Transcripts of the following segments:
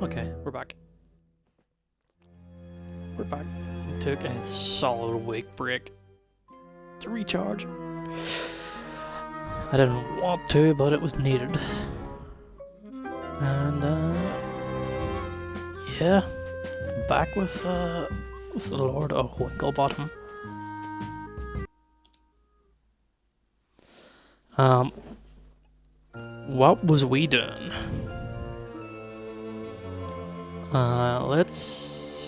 Okay, we're back. We're back. We took a solid week break to recharge. I didn't want to, but it was needed. And yeah, back with the Lord of Winklebottom. What was we doing? Let's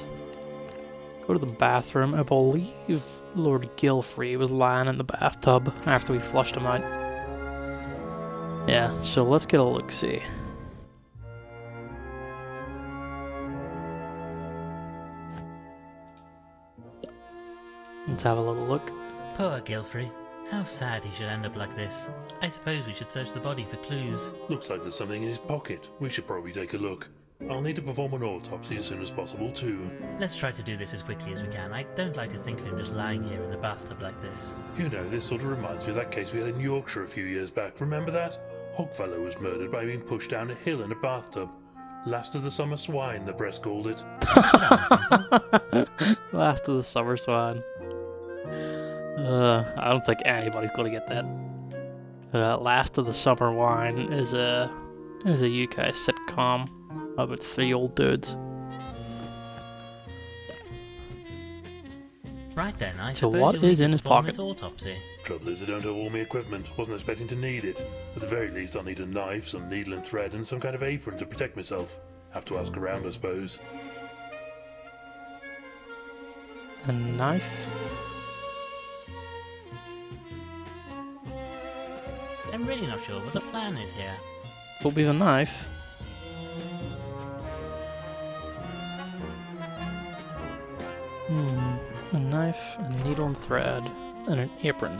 go to the bathroom. I believe Lord Gilfrey was lying in the bathtub after we flushed him out. Yeah, so let's get a look-see. Let's have a little look. Poor Gilfrey. How sad he should end up like this. I suppose we should search the body for clues. Looks like there's something in his pocket. We should probably take a look. I'll need to perform an autopsy as soon as possible, too. Let's try to do this as quickly as we can. I don't like to think of him just lying here in the bathtub like this. You know, this sort of reminds me of that case we had in Yorkshire a few years back. Remember that? Hogfellow was murdered by being pushed down a hill in a bathtub. Last of the summer swine, the press called it. Last of the summer swine. I don't think anybody's gonna get that. Last of the Summer Wine is a UK sitcom about 3 old dudes. Right then, I So suppose what you'll need is to in his perform pocket? this autopsy. Trouble is, I don't have all my equipment. Wasn't expecting to need it. At the very least, I'll need a knife, some needle and thread, and some kind of apron to protect myself. Have to ask around, I suppose. A knife. I'm really not sure what the plan is here. Will be the knife. A knife, a needle and thread, and an apron.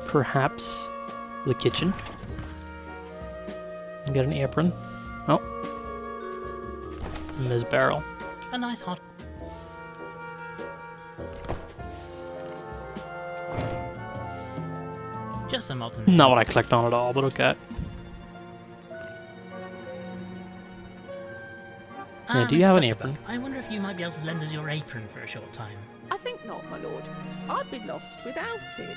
Perhaps the kitchen. Get an apron. Oh. Ms. Barrel. A nice hot... Just some odds and Not what I clicked on at all, but okay. Yeah, do you Miss have an Clutterbuck, apron? I wonder if you might be able to lend us your apron for a short time. I think not, my lord. I'd be lost without it.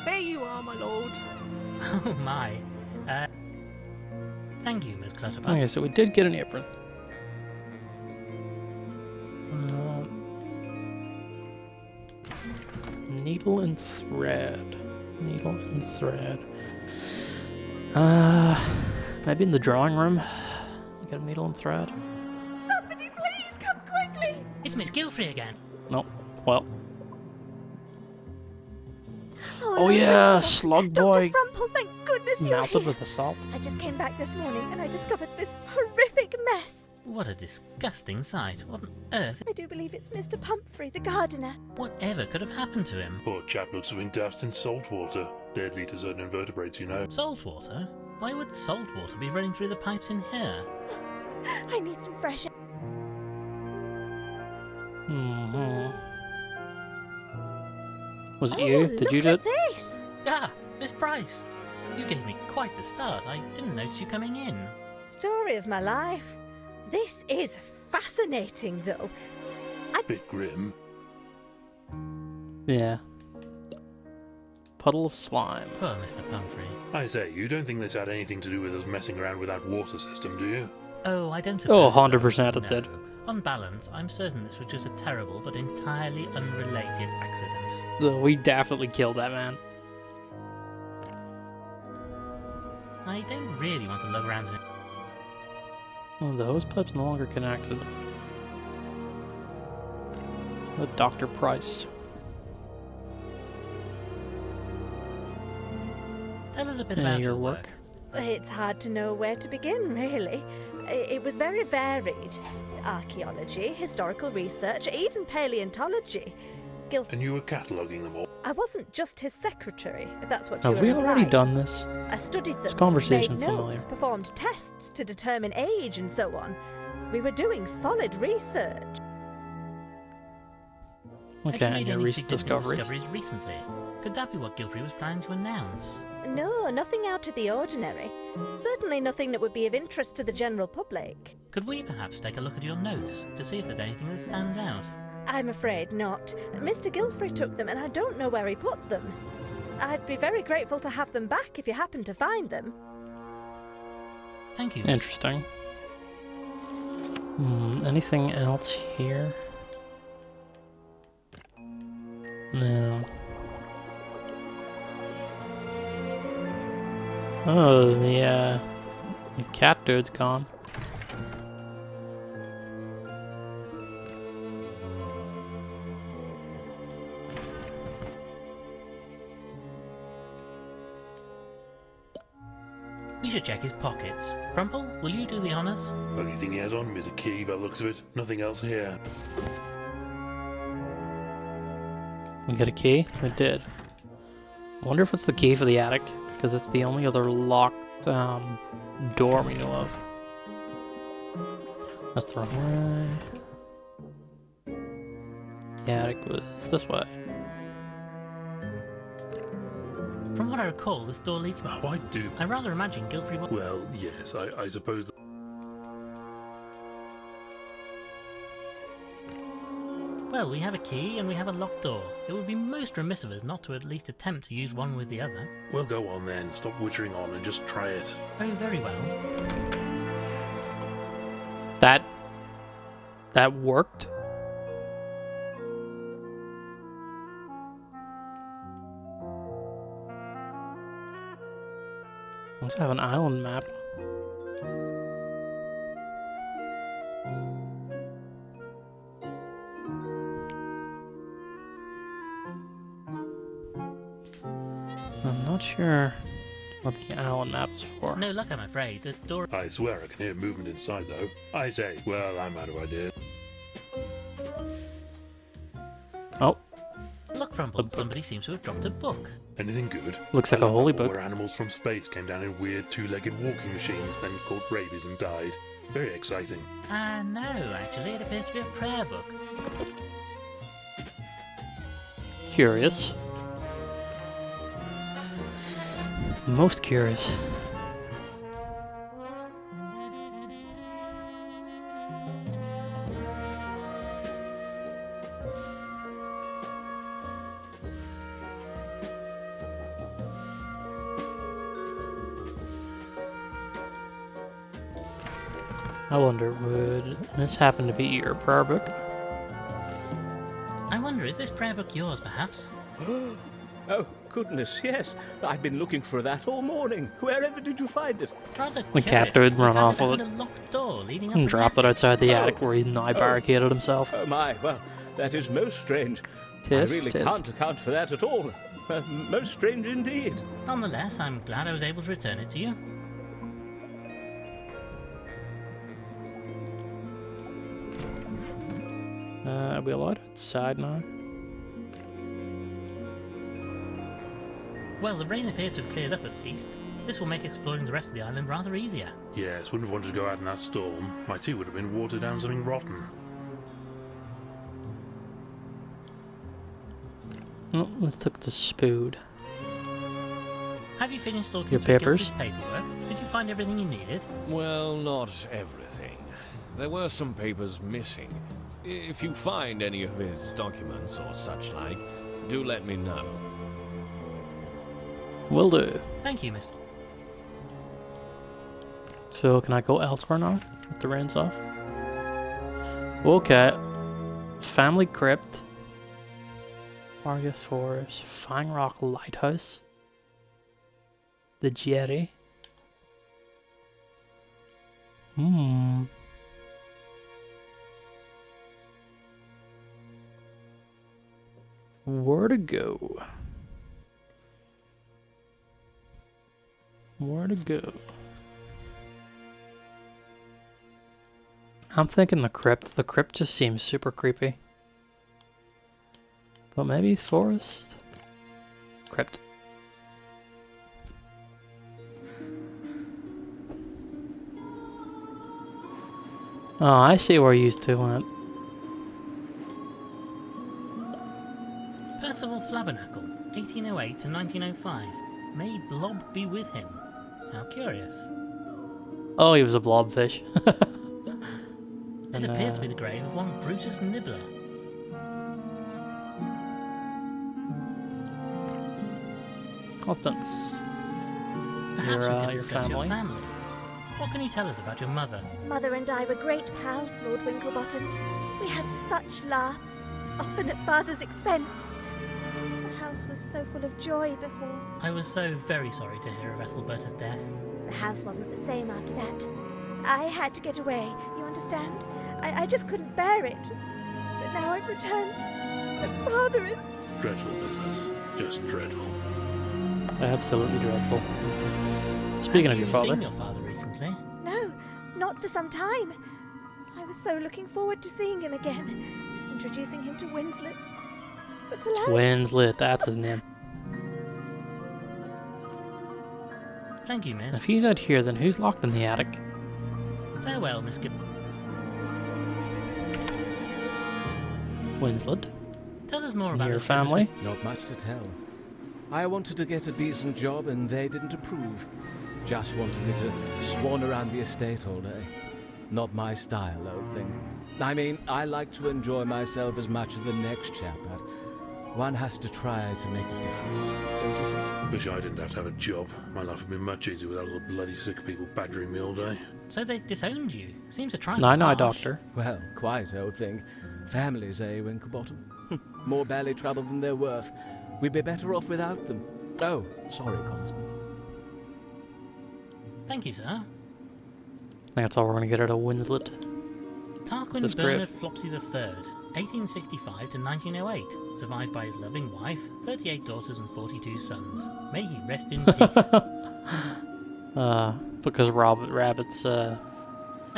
There you are, my lord. Oh my. Thank you, Miss Clutterbuck. Okay, so we did get an apron. Needle and thread. Needle and thread. Maybe in the drawing room. Get a needle and thread. Somebody please come quickly. It's Miss Gilfrey again. Nope. Well. Oh Lord yeah, Rumple. Slug Dr. Boy Rumple, thank goodness you're melted here. with the salt. I just came back this morning and I discovered this horrific mess. What a disgusting sight. What on earth? I do believe it's Mr. Pumphrey, the gardener. Whatever could have happened to him? Poor chap looks to have been doused in salt water. Deadly to certain invertebrates, you know. Salt water? Why would salt water be running through the pipes in here? I need some fresh air. Was it you? Did you do Look it? at this. Ah, Miss Price! You gave me quite the start. I didn't notice you coming in. Story of my life. This is fascinating, though. Bit grim. Yeah. Puddle of slime. Poor Mr. Pumphrey. I say, you don't think this had anything to do with us messing around with that water system, do you? Oh, I don't Oh, suppose 100% so. it did. On balance, I'm certain this was just a terrible but entirely unrelated accident. So we definitely killed that man. I don't really want to lug around in it. Oh, the hose pipe's no longer connected. With Dr. Price. Tell us a bit Yeah, about your your work. It's hard to know where to begin, really. It was very varied. Archaeology, historical research, even paleontology. And you were cataloguing them all. I wasn't just his secretary, if that's what you Have were we already implying. done this? I studied them, This conversation's made familiar. notes, performed tests to determine age and so on. We were doing solid research. Have Okay, you made and your any recent significant discoveries. recently? Could that be what Gilfrey was planning to announce? No, nothing out of the ordinary. Certainly nothing that would be of interest to the general public. Could we perhaps take a look at your notes to see if there's anything that stands out? I'm afraid not. Mr. Gilfrey took them and I don't know where he put them. I'd be very grateful to have them back if you happen to find them. Thank you. Interesting. Anything else here? No. Oh, the cat dude's gone. We should check his pockets. Crumple, will you do the honours? Only thing he has on him is a key by the looks of it. Nothing else here. We got a key? We did. I wonder if it's the key for the attic, because it's the only other locked door we know of. That's the wrong way. The attic was this way. From what I recall, this door leads... Oh, I do. I rather imagine Gilfrey was... Well, yes, I suppose... Well, we have a key and we have a locked door. It would be most remiss of us not to at least attempt to use one with the other. Well, go on then. Stop wittering on and just try it. Oh, very well. That worked? Let's have an island map. I'm not sure what the island map is for. No luck, I'm afraid. The door... I swear I can hear movement inside, though. I say, well, I'm out of ideas. Oh, Look, Crumple, somebody seems to have dropped a book. Anything good? looks like a holy book. Where animals from space came down in weird two-legged walking machines, then caught rabies and died. Very exciting. No, actually, it appears to be a prayer book. Curious. Most curious. I wonder, would this happen to be your prayer book? I wonder, is this prayer book yours, perhaps? Oh, goodness, yes. I've been looking for that all morning. Wherever did you find it? Rather The cat curious. did We run found off with behind it. a locked door leading up And to dropped the it outside the Oh. attic where he now barricaded himself. Oh, my. Well, that is most strange. Tis, I really tis. can't account for that at all. Most strange indeed. Nonetheless, I'm glad I was able to return it to you. Are we allowed outside now? Well, the rain appears to have cleared up at least. This will make exploring the rest of the island rather easier. Yes, wouldn't have wanted to go out in that storm. My tea would have been watered down something rotten. Oh, let's take the spood. Have you finished sorting Your through papers? Gilfrey's paperwork? Did you find everything you needed? Well, not everything. There were some papers missing. If you find any of his documents or such like, do let me know. Will do. Thank you, Mr. So, can I go elsewhere now? With the rains off? Okay. Family Crypt. Vargas Forest. Fang Rock Lighthouse. The Jetty. Where to go? Where to go? I'm thinking the crypt. The crypt just seems super creepy. But maybe forest? Crypt. Oh, I see where you two went. Percival Flabernacle. 1808 to 1905. May Blob be with him. How curious. Oh, he was a blobfish. This And, appears to be the grave of one Brutus Nibbler. Constance. Perhaps we could your discuss family. your family. What can you tell us about your mother? Mother and I were great pals, Lord Winklebottom. We had such laughs, often at Father's expense. The house was so full of joy before. I was so very sorry to hear of Ethelberta's death. The house wasn't the same after that. I had to get away, you understand? I just couldn't bear it. But now I've returned, and Father is... Dreadful business. Just dreadful. Absolutely dreadful. Speaking of your Have you father, seen your father recently? No, not for some time. I was so looking forward to seeing him again, introducing him to Winslet. But alas... Winslet, that's his name. Thank you, If miss. he's out here, then who's locked in the attic? Farewell, Miss Winslet. Tell us more about Your this visit. family? Not much to tell. I wanted to get a decent job and they didn't approve. Just wanted me to swan around the estate all day. Not my style, old thing. I mean, I like to enjoy myself as much as the next chap, but one has to try to make a difference, don't you think? Wish I didn't have to have a job. My life would be much easier without all the bloody sick people badgering me all day. So they disowned you. Seems a trifle No, harsh. doctor. Well, quite, old thing. Families, eh, Winklebottom? More belly trouble than they're worth. We'd be better off without them. Oh, sorry, Constant. Thank you, sir. I think that's all we're going to get out of Winslet. Tarquin That's Bernard Flopsy III, 1865 to 1908, survived by his loving wife, 38 daughters and 42 sons. May he rest in peace. Because rabbits, A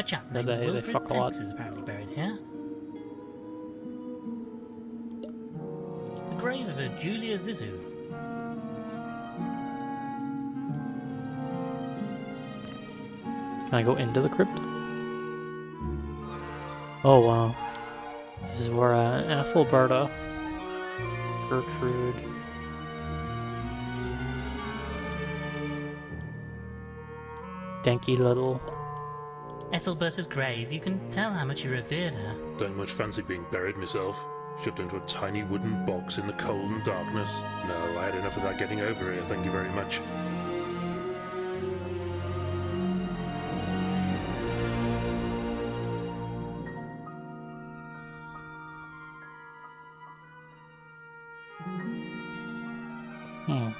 chap named they Wilfred fuck a lot. Pex is apparently buried here. The grave of a Julia Zizou. can I go into the crypt? Oh, wow. This is where Ethelberta, Gertrude, Denky Little. Ethelberta's grave, you can tell how much he revered her. Don't much fancy being buried myself. Shoved into a tiny wooden box in the cold and darkness. No, I had enough of that getting over here, thank you very much. Can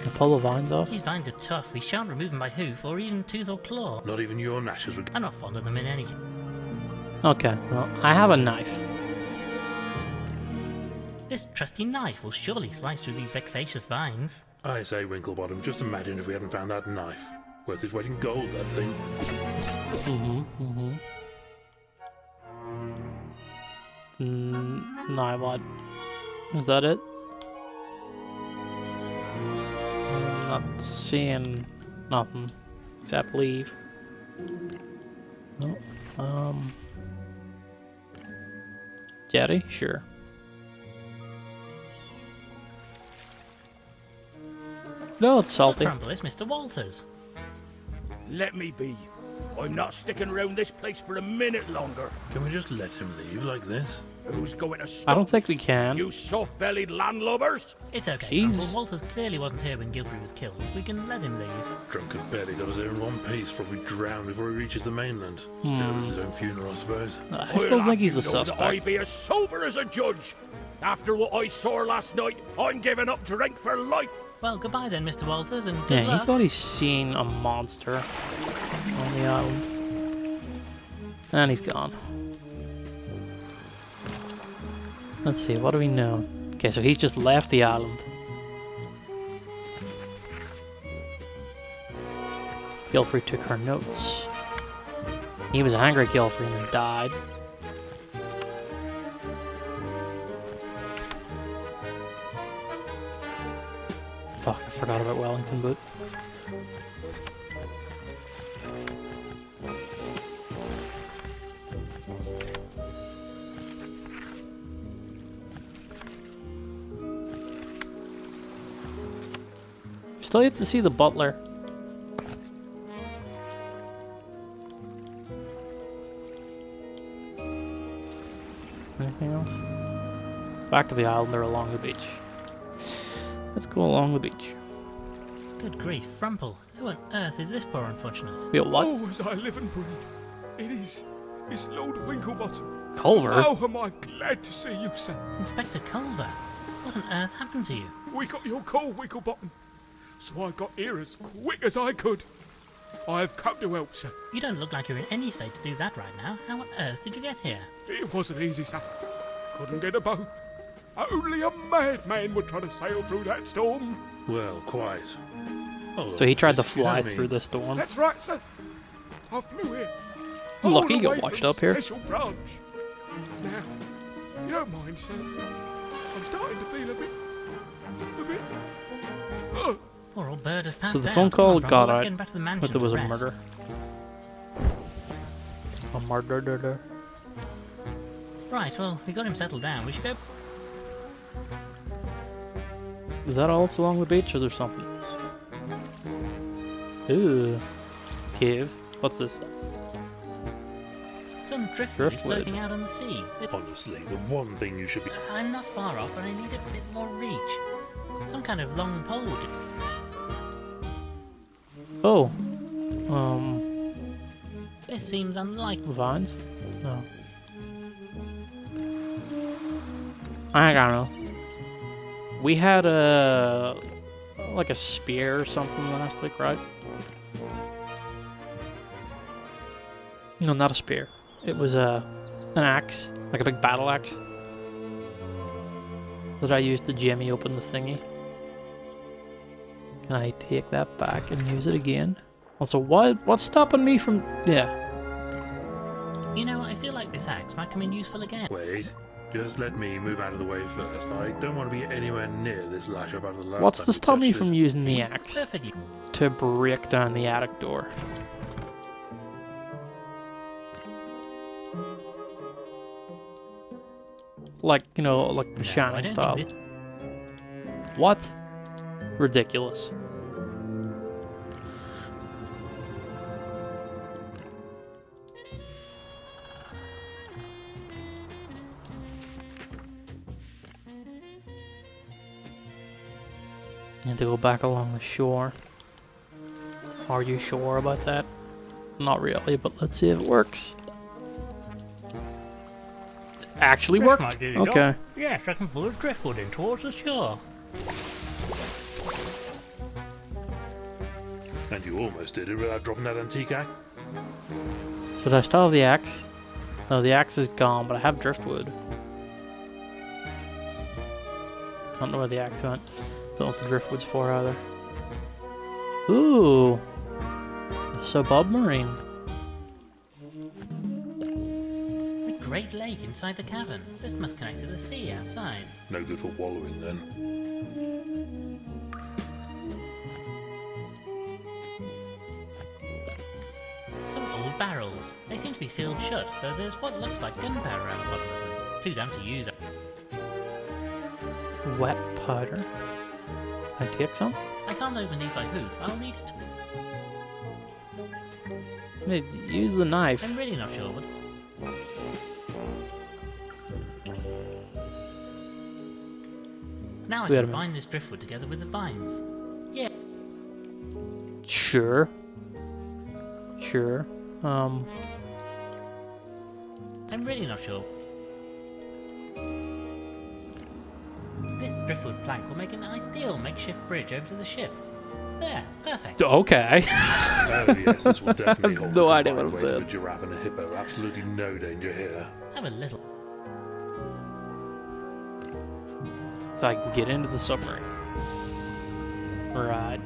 I pull the vines off? These vines are tough, we shan't remove them by hoof or even tooth or claw. Not even your gnashes would... I'm not fond of them in any... Okay, well, I have a knife. This trusty knife will surely slice through these vexatious vines. I say, Winklebottom, just imagine if we hadn't found that knife. Worth its weight in gold, that thing. No, what? Is that it? I'm not seeing nothing except leave. No, Jetty? Sure. No, it's salty. Crumble is Mr. Walters. Let me be. I'm not sticking around this place for a minute longer. Can we just let him leave like this? Who's going to I stop? don't think we can. You soft-bellied landlubbers? It's okay, He's- Crumble. Walters clearly wasn't here when Gilfrey was killed. We can let him leave. Drunk and barely got us there in one piece, probably drowned before he reaches the mainland. Still, it's his own funeral, I suppose. I still Well, think he's a you know that I suspect. be as sober as a judge. After what I saw last night, I'm giving up drink for life. Well, goodbye then, Mr. Walters, and good Yeah, he luck. thought he's seen a monster on the island. And he's gone. Let's see, what do we know? Okay, so he's just left the island. Gilfrey took her notes. He was angry at Gilfrey and died. Fuck, I forgot about Wellington Boot. still yet to see the butler. Anything else? Back to the island or along the beach. Let's go along the beach. Good grief, Frumple. Who on earth is this poor unfortunate? Wait, what? Oh, as I live and breathe. It is. It's Lord Winklebottom. Culver? How am I glad to see you, sir. Inspector Culver, what on earth happened to you? We got your call, Winklebottom. So I got here as quick as I could. I have come to help, sir. You don't look like you're in any state to do that right now. How on earth did you get here? It wasn't easy, sir. Couldn't get a boat. Only a madman would try to sail through that storm. Well, quite. Oh, So he tried to yes, you fly don't through mean- the storm. That's right, sir. I flew here. Lucky all you the got way washed from up here. Special branch. Now, if you don't mind, sirs, I'm starting to feel a bit. Poor old bird has passed So the out. phone Come on, call Frumple, got let's out, get him back to the mansion but there was to a rest. murder. A murder. Right, well, we got him settled down. We should go. Is that all that's along the beach, or there's something else? Ooh. Cave. What's this? Some driftwood is Driftwood. floating out on the sea. Honestly, the one thing you should be. I'm not far off, but I need a bit more reach. Some kind of long pole would do. Oh. This seems unlikely. Vines? No. I don't know. We had like a spear or something last week, right? No, not a spear. It was an axe, like a big battle axe, that I used to jimmy open the thingy. Can I take that back and use it again? Also, what's stopping me from... Yeah. You know, I feel like this axe might come in useful again. Wait, just let me move out of the way first. I don't want to be anywhere near this lash up after the last What's time to we stop me touched from it. using the axe Perfectly. to break down the attic door? Like, you know, like the No, I Shining don't style. think this... What? Ridiculous. Need to go back along the shore. Are you sure about that? Not really, but let's see if it works. It actually This worked? might do the Okay. job. Yes, I can pull a driftwood in towards the shore. And you almost did it without dropping that antique axe. So do I still have the axe? No, the axe is gone, but I have driftwood. I don't know where the axe went. Don't know what the driftwood's for either. Ooh! A submarine. A great lake inside the cavern. This must connect to the sea outside. No good for wallowing then. Some old barrels. They seem to be sealed shut, though there's what looks like gunpowder around the bottom of them. Too damp to use. Wet powder. Can I take some? I can't open these by hoof. I'll need it. Use the knife. I'm really not sure what... Now I Wait a can minute. bind this driftwood together with the vines. Yeah. Sure. Sure. I'm really not sure. This driftwood plank will make an ideal makeshift bridge over to the ship. There, perfect. Okay. Oh yes, this will definitely hold No the idea what combined I'm weight of saying. a giraffe and a hippo. Absolutely no danger here. Have a little. So I can get into the submarine. Right.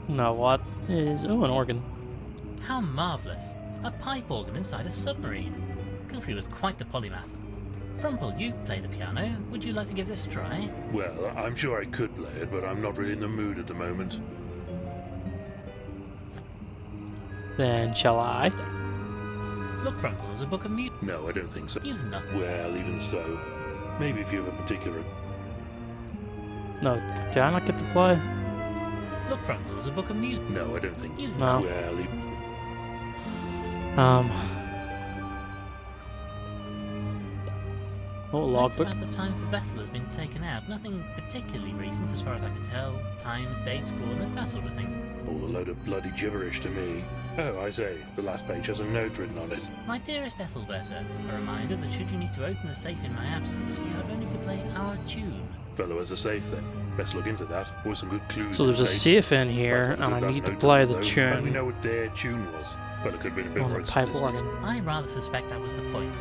Now what is... Oh, an organ. How marvellous. A pipe organ inside a submarine. Gilfrey was quite the polymath. Frumple, you play the piano. Would you like to give this a try? Well, I'm sure I could play it, but I'm not really in the mood at the moment. Then shall I? Look, Frumple, there's a book of music. No, I don't think so. You've nothing. Well, even so. Maybe if you have a particular... No, do I not get to play? Look, Frumple, there's a book of music. No, I don't think. You've No. Well, Oh, Notes logbook. about the times the vessel has been taken out. Nothing particularly recent as far as I can tell. Times, dates, coordinates, that sort of thing. all a load of bloody gibberish to me. Oh, I say, the last page has a note written on it. My dearest Ethelberta, a reminder that should you need to open the safe in my absence, you have only to play our tune. Fellow has a safe then. Best look into that. Always some good clues. So in there's a safes. safe in here, But and I that need to note play on it, the though, How do we tune know what their tune was? Fellow could have been a bit on more the pipe explicit. organ. I rather suspect that was the point.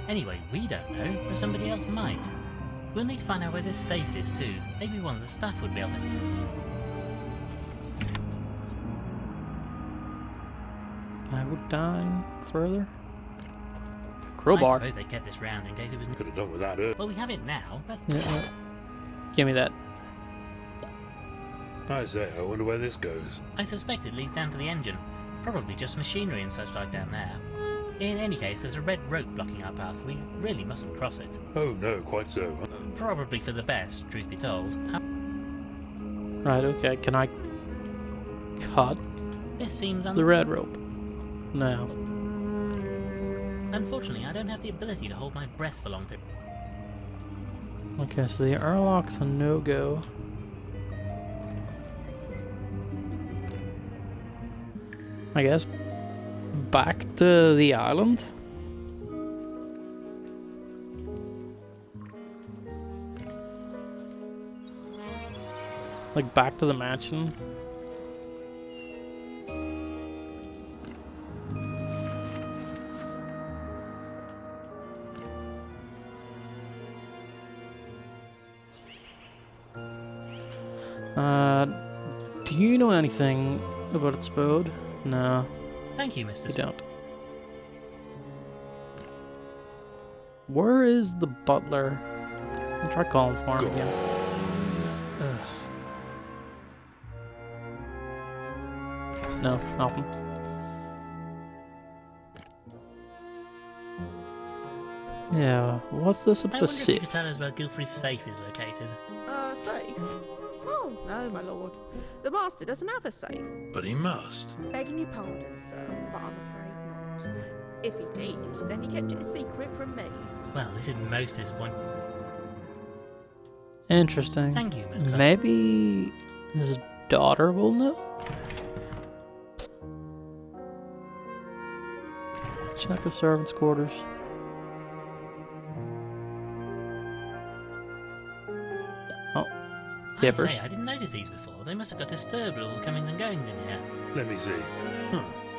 Anyway, we don't know, but somebody else might. We'll need to find out where this safe is too. Maybe one of the staff would be able to... I would dine further. I Crowbar. suppose they kept this round in case it was... Could have done with that earlier. Well, we have it now. That's... Yeah. Give me that. I say, I wonder where this goes. I suspect it leads down to the engine. Probably just machinery and such like down there. In any case, there's a red rope blocking our path. We really mustn't cross it. Oh no, quite so. Probably for the best, truth be told. Right, okay. Can I cut This seems the red rope? No. Unfortunately, I don't have the ability to hold my breath for long periods. Okay, so the airlock's a no-go. I guess back to the island. Like back to the mansion. Do you know anything about its abode? No, Thank you, Mr. you Smith. don't. Where is the butler? I'll try calling for him again. No, nothing. Yeah, what's this I about wonder the if you safe? could tell us where Gilfrey's safe is located. Safe? Oh, no, my lord. The master doesn't have a safe. But he must. Begging your pardon, sir, but I'm afraid not. If he did, then he kept it a secret from me. Well, this is most disappointing. Interesting. Thank you, Miss Clark. Maybe his daughter will know? Check the servants' quarters. Oh, I Dippers. say, I didn't notice these before. They must have got disturbed with all the comings and goings in here. Let me see.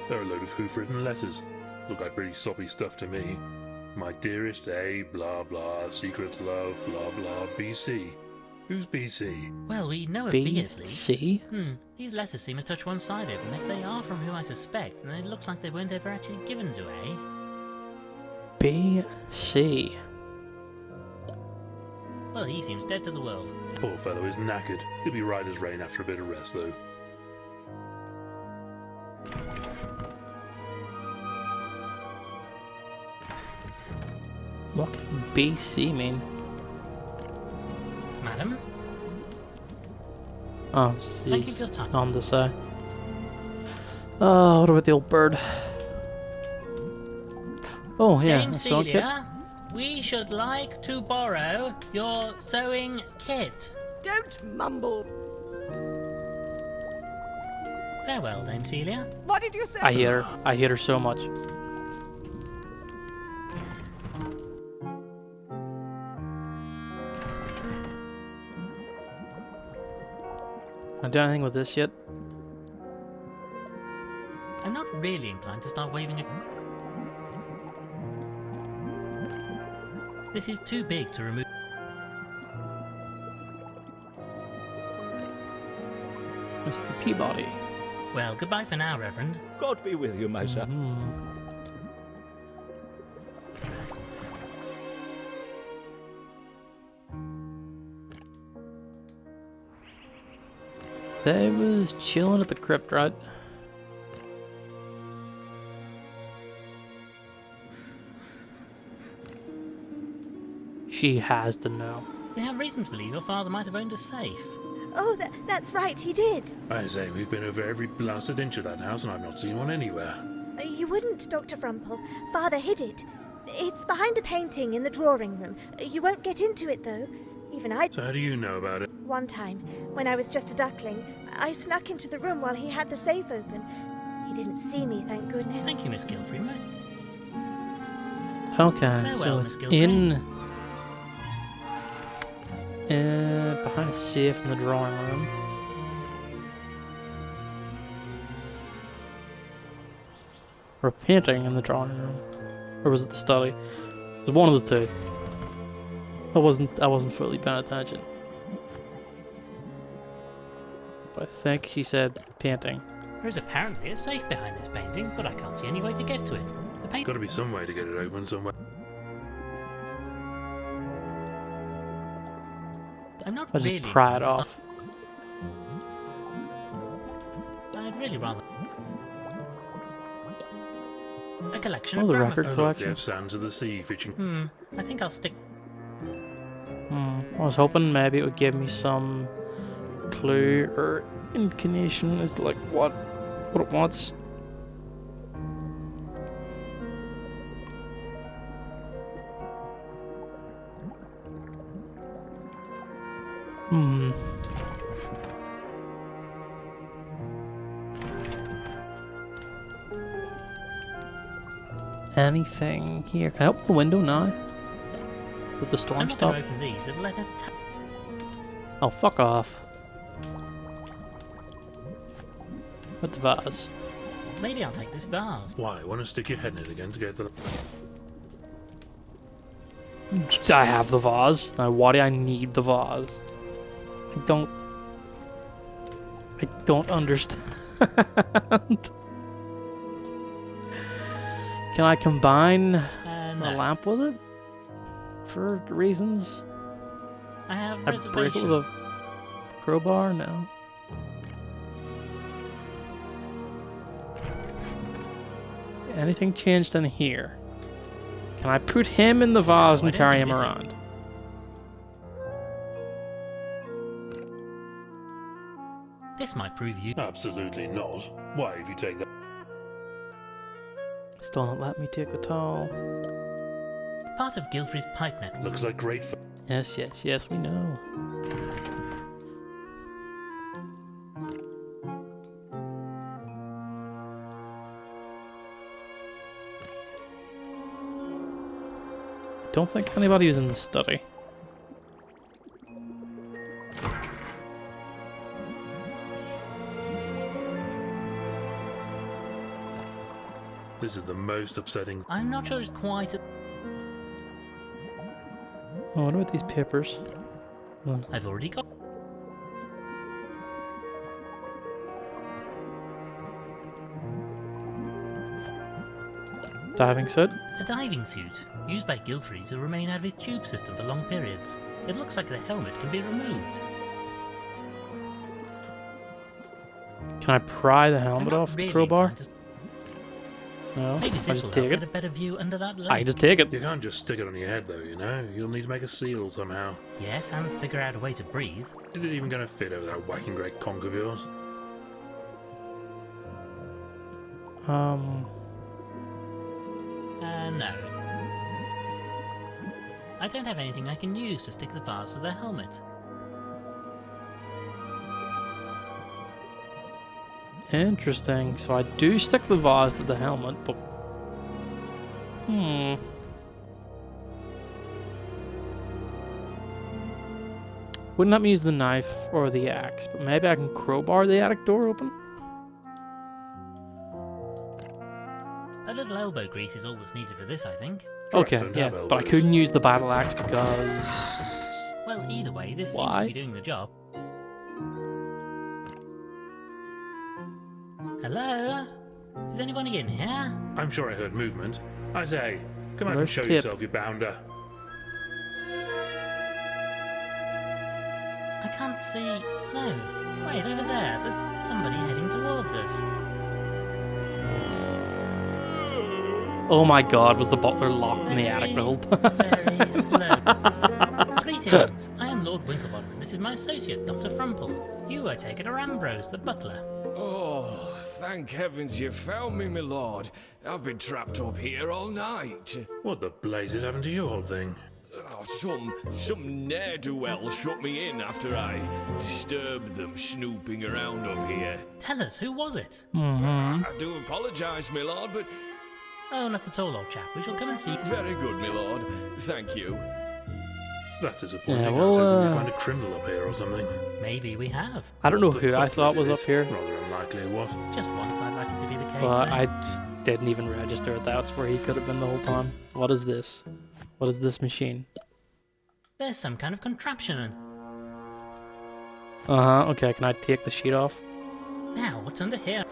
There are a load of hoof-written letters. Look like pretty soppy stuff to me. My dearest A, blah blah, secret love, blah blah, BC. Who's BC? Well, we know a B at least. C? These letters seem a touch one-sided, and if they are from who I suspect, then it looks like they weren't ever actually given to A. B, C. Well, he seems dead to the world. Poor fellow is knackered. He'll be right as rain after a bit of rest, though. What can BC mean? Madam? Oh, Thank you for your she's time. on the side. Oh, what about the old bird? Oh, yeah, Dame a sewing kit. Celia, we should like to borrow your sewing kit. Don't mumble. Farewell, Dame Celia. What did you say? I hate her. I hate her so much. I done anything with this yet? I'm not really inclined to start waving a... This is too big to remove. Mr. Peabody. Well, goodbye for now, Reverend. God be with you, my son. They was chilling at the crypt, right? She has to know. We have reason to believe your father might have owned a safe. Oh, that's right, he did. I say, we've been over every blasted inch of that house and I've not seen one anywhere. You wouldn't, Dr. Frumple. Father hid it. It's behind a painting in the drawing room. You won't get into it, though. Even I... So how do you know about it? One time, when I was just a duckling, I snuck into the room while he had the safe open. He didn't see me, thank goodness. Thank you, Miss Gilfrey. Okay, Farewell, so Miss it's Gilfrey. behind a safe in the drawing room. Or a painting in the drawing room. Or was it the study? It was one of the two. I wasn't fully paying attention. But I think he said painting. There is apparently a safe behind this painting, but I can't see any way to get to it. The painting... Gotta be some way to get it open somewhere. I'm not I'll really just pry it inclined to off. stop- I'd really rather... A collection Oh, of the gramophone- record Oh, look, collection. they have Sands of the Sea featuring... I think I'll stick... I was hoping maybe it would give me some clue or inclination as to like what it wants. Anything here? Can I open the window now? With the storm I'm not stop? going to open these, it'll let it... Oh, fuck off. With the vase. Maybe I'll take this vase. Why? Want to stick your head in it again to get the... I have the vase. Now, why do I need the vase? I don't understand. Can I combine a No. lamp with it? For reasons? I have I break it with reservations. a crowbar? No. Anything changed in here? Can I put him in the vase No, I and don't carry think him this is- around? This might prove you... Absolutely not. Why, if you take that... Still not let me take the towel. Part of Gilfrey's pipe net. Looks like great fun. Yes, yes, yes, we know. I don't think anybody was in the study. This is the most upsetting... I'm not sure it's quite... Oh, what about these papers? I've already got... Diving suit? A diving suit, used by Gilfrey to remain out of his tube system for long periods. It looks like the helmet can be removed. Can I pry the I'm helmet not off the really crowbar? inclined to- No, Maybe I this will just help take get it. a better view under that lake. I can just take it. You can't just stick it on your head, though, you know? You'll need to make a seal somehow. Yes, and figure out a way to breathe. Is it even going to fit over that whacking great conch of yours? No. I don't have anything I can use to stick the vase to the helmet. Interesting. So I do stick the vase to the helmet, but... Wouldn't let me use the knife or the axe, but maybe I can crowbar the attic door open? A little elbow grease is all that's needed for this, I think. Okay, don't yeah, have but I elbows. couldn't use the battle axe because... Well, either way, this seems Why? to be doing the job. Hello? Is anybody in here? I'm sure I heard movement. I say, come out and Where's show Tip? yourself, you bounder. I can't see... No. Wait, over there. There's somebody heading towards us. Oh my god, was the butler locked in the attic Very, the whole time? Very slow. Greetings. I am Lord Winklebottom. This is my associate, Dr. Frumple. You, I take it, are Ambrose, the butler. Oh, thank heavens you found me, my lord. I've been trapped up here all night. What the blazes happened to you, old thing? Oh, some ne'er-do-well shut me in after I disturbed them snooping around up here. Tell us, who was it? I do apologise, my lord, but Oh, not at all, old chap. We shall come and see you. very good, my lord. Thank you. That's disappointing. Yeah, I was hoping well, we find a criminal up here or something. Maybe we have. I don't know The who I thought was butler up here, Rather unlikely, what? Just once I'd like it to be the case. but there. I just didn't even register that's where he could have been the whole time. What is this? What is this machine? There's some kind of contraption. And Okay, can I take the sheet off? now, what's under here?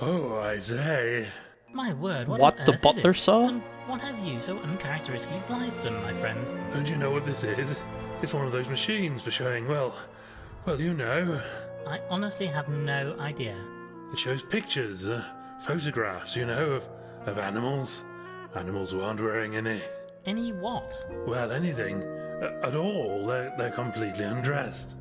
Oh, I say. My word, what What on the earth is butler it? saw? And what has you so uncharacteristically blithesome, my friend? Don't you know what this is? It's one of those machines for showing, well, you know. I honestly have no idea. It shows pictures, photographs, you know, of animals. Animals who aren't wearing any, Any what? well, anything at all. They're completely undressed.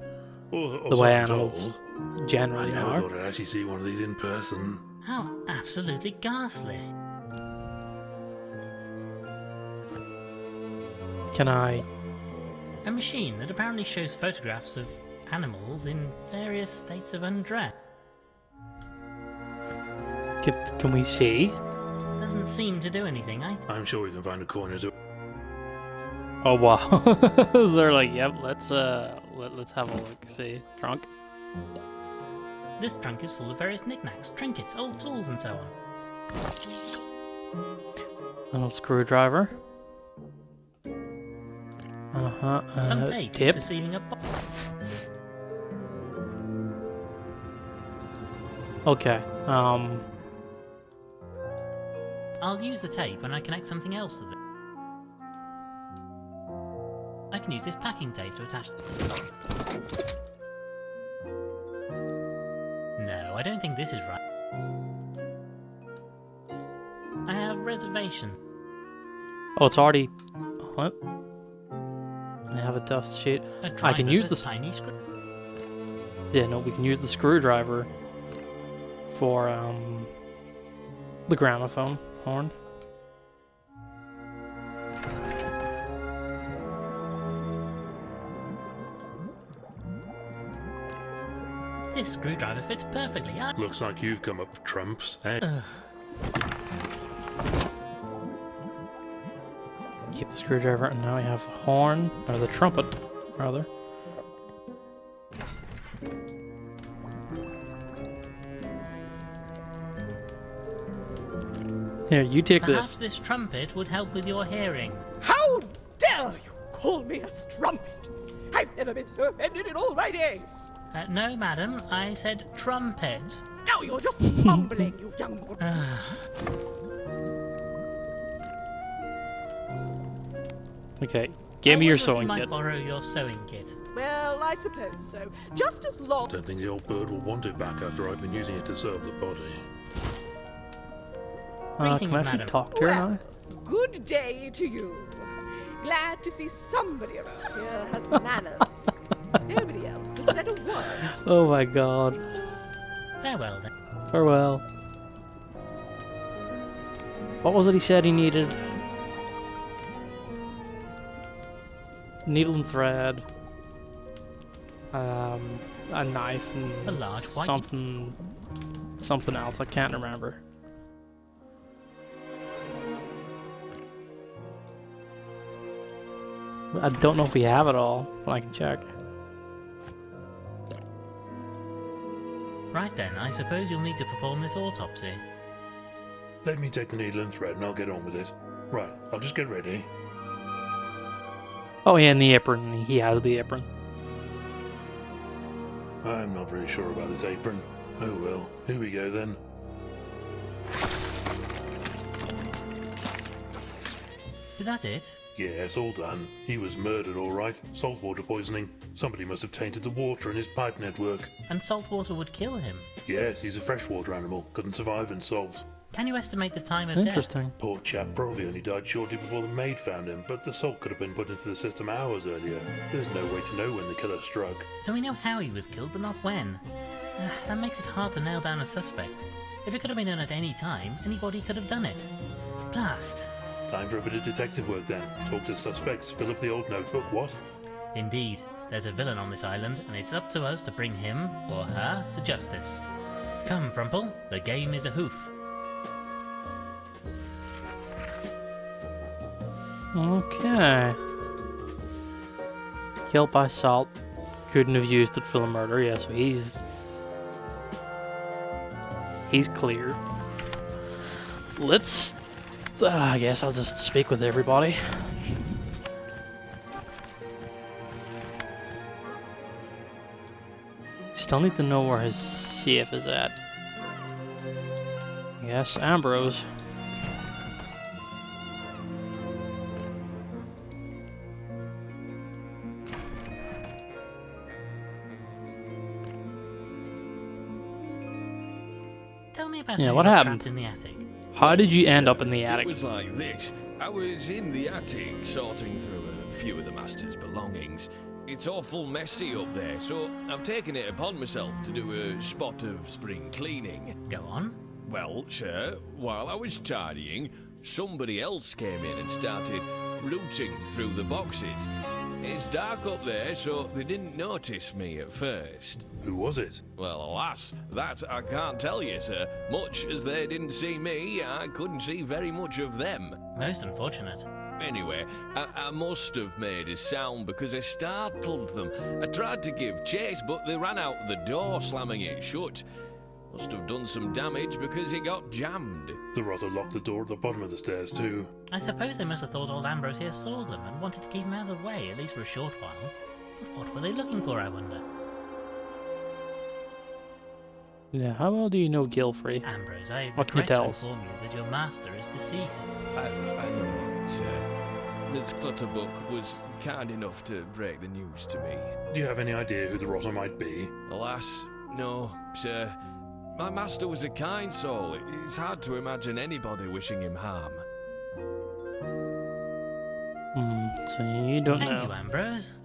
Or The so way I'm animals told. I generally never are. thought I'd actually see one of these in person. How absolutely ghastly. Can I? A machine that apparently shows photographs of animals in various states of undress. Can we see? Doesn't seem to do anything. I'm sure we can find a corner to. Oh wow! They're like, yep. Let's have a look. See, trunk. This trunk is full of various knickknacks, trinkets, old tools, and so on. An old screwdriver. Some tape Tip. for sealing up. Okay. I'll use the tape when I connect something else to this. I can use this packing tape to attach. No, I don't think this is right. I have reservation. Oh, it's already. What? I have a dust sheet. A I can driver use with this. tiny screw. Yeah, no, we can use the screwdriver for the gramophone horn. This screwdriver fits perfectly. Looks like you've come up with trumps, eh? Keep the screwdriver, and now we have the horn, or the trumpet, rather. Here, you take Perhaps this. this trumpet would help with your hearing. How dare you call me a strumpet? I've never been so offended in all my days. No, madam, I said trumpet. Now you're just mumbling, you young... Okay, give me I your wonder if sewing you might kit. borrow your sewing kit. Well, I suppose so. Just as long... Don't think the old bird will want it back after I've been using it to serve the body. Greetings, Can I actually madam. talk to her Well, now? good day to you. Glad to see somebody around here has manners. Nobody else has said a word. Oh my god. Farewell, then. Farewell. What was it he said he needed? Needle and thread. A knife and A large white- something else. I can't remember. I don't know if we have it all, but I can check. Right then, I suppose you'll need to perform this autopsy. Let me take the needle and thread and I'll get on with it. Right, I'll just get ready. Oh yeah, and the apron. He has the apron. I'm not really sure about this apron. Oh well, here we go then. Is that it? Yes, all done. He was murdered, all right. Saltwater poisoning. Somebody must have tainted the water in his pipe network. And salt water would kill him. Yes, he's a freshwater animal. Couldn't survive in salt. Can you estimate the time of death? Interesting. Poor chap probably only died shortly before the maid found him, but the salt could have been put into the system hours earlier. There's no way to know when the killer struck. So we know how he was killed, but not when. That makes it hard to nail down a suspect. If it could have been done at any time, anybody could have done it. Blast. Time for a bit of detective work then. Talk to suspects, fill up the old notebook, what? Indeed, there's a villain on this island, and it's up to us to bring him, or her, to justice. Come, Frumple, the game is A-Hoof. Okay. Killed by salt. Couldn't have used it for the murder. Yeah, so he's clear. Let's... I guess I'll just speak with everybody. Still need to know where his safe is at. Yes, Ambrose. Tell me about Yeah, how what you got happened? trapped in the attic. How did you end Sir, up in the attic? It was like this. I was in the attic sorting through a few of the master's belongings. It's awful messy up there, so I've taken it upon myself to do a spot of spring cleaning. Go on. Well, sir, while I was tidying, somebody else came in and started rooting through the boxes. It's dark up there, so they didn't notice me at first. Who was it? Well, alas, that I can't tell you, sir. Much as they didn't see me, I couldn't see very much of them. Most unfortunate. Anyway, I must have made a sound because I startled them. I tried to give chase, but they ran out the door, slamming it shut. Must have done some damage because it got jammed. The rotter locked the door at the bottom of the stairs too. I suppose they must have thought old Ambrose here saw them and wanted to keep him out of the way, at least for a short while. But what were they looking for, I wonder? Yeah, how well do you know Gilfrey? Ambrose, I What can you regret tell to us? inform you that your master is deceased. I know, sir. Miss Clutterbuck was kind enough to break the news to me. Do you have any idea who the rotter might be? Alas, no, sir. My master was a kind soul. It's hard to imagine anybody wishing him harm. So you don't Thank know. you, Ambrose.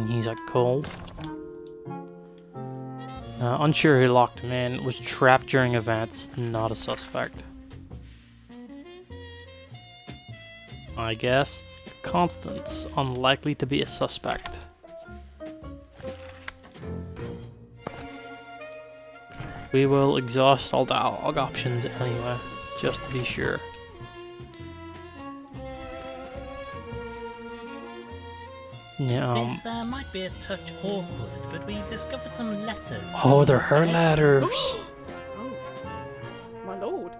He's a cold. Unsure who locked him in. Was trapped during events. Not a suspect. I guess Constance. Unlikely to be a suspect. We will exhaust all dialogue options anyway, just to be sure. Yeah, This might be a touch awkward, but we discovered some letters. oh, they're her letters. Oh, my lord.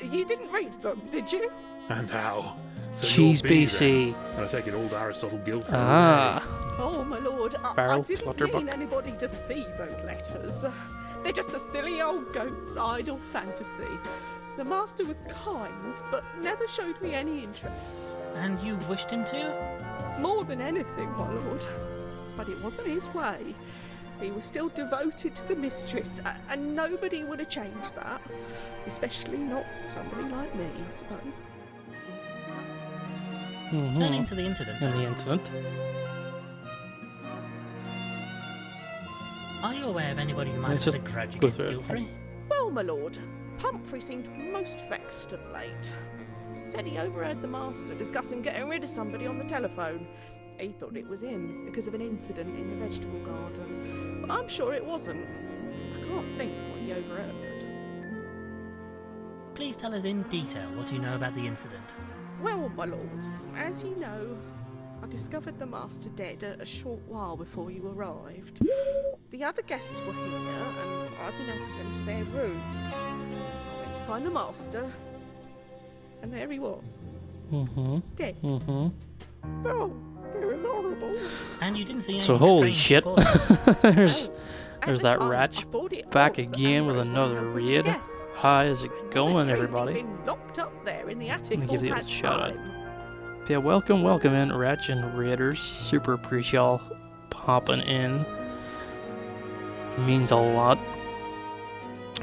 You didn't read them, did you? And how? So Cheese you're B BC. then. And I take it old Aristotle Guildford. Ah, Oh, my lord. I Barrel didn't Clutterbuck. mean anybody to see those letters. They're just a silly old goat's idle fantasy. The master was kind, but never showed me any interest. And you wished him to? More than anything, my lord. But it wasn't his way. He was still devoted to the mistress, and nobody would have changed that. Especially not somebody like me, I suppose. Turning to the incident. in the incident. Are you aware of anybody who might Let's have a just grudge go against through it. Gilfrey? Well, my lord, Pumphrey seemed most vexed of late. Said he overheard the master discussing getting rid of somebody on the telephone. He thought it was him because of an incident in the vegetable garden. But I'm sure it wasn't. I can't think what he overheard. Please tell us in detail what you know about the incident. Well, my lord, as you know, I discovered the master dead a short while before you arrived. The other guests were here, and I've been helping them to their rooms. I went to find the master, and there he was, dead. Oh, it was horrible. And you didn't see any So holy shit. there's At there's the that time, wretch I thought it back odd that again with Ambrose another wasn't helping the raid. guests. How is it Another going, creepy everybody? been locked up there in the attic Let me all give you a that shout out. time. Yeah, welcome in, Wretch and Raiders. Super appreciate y'all popping in. Means a lot.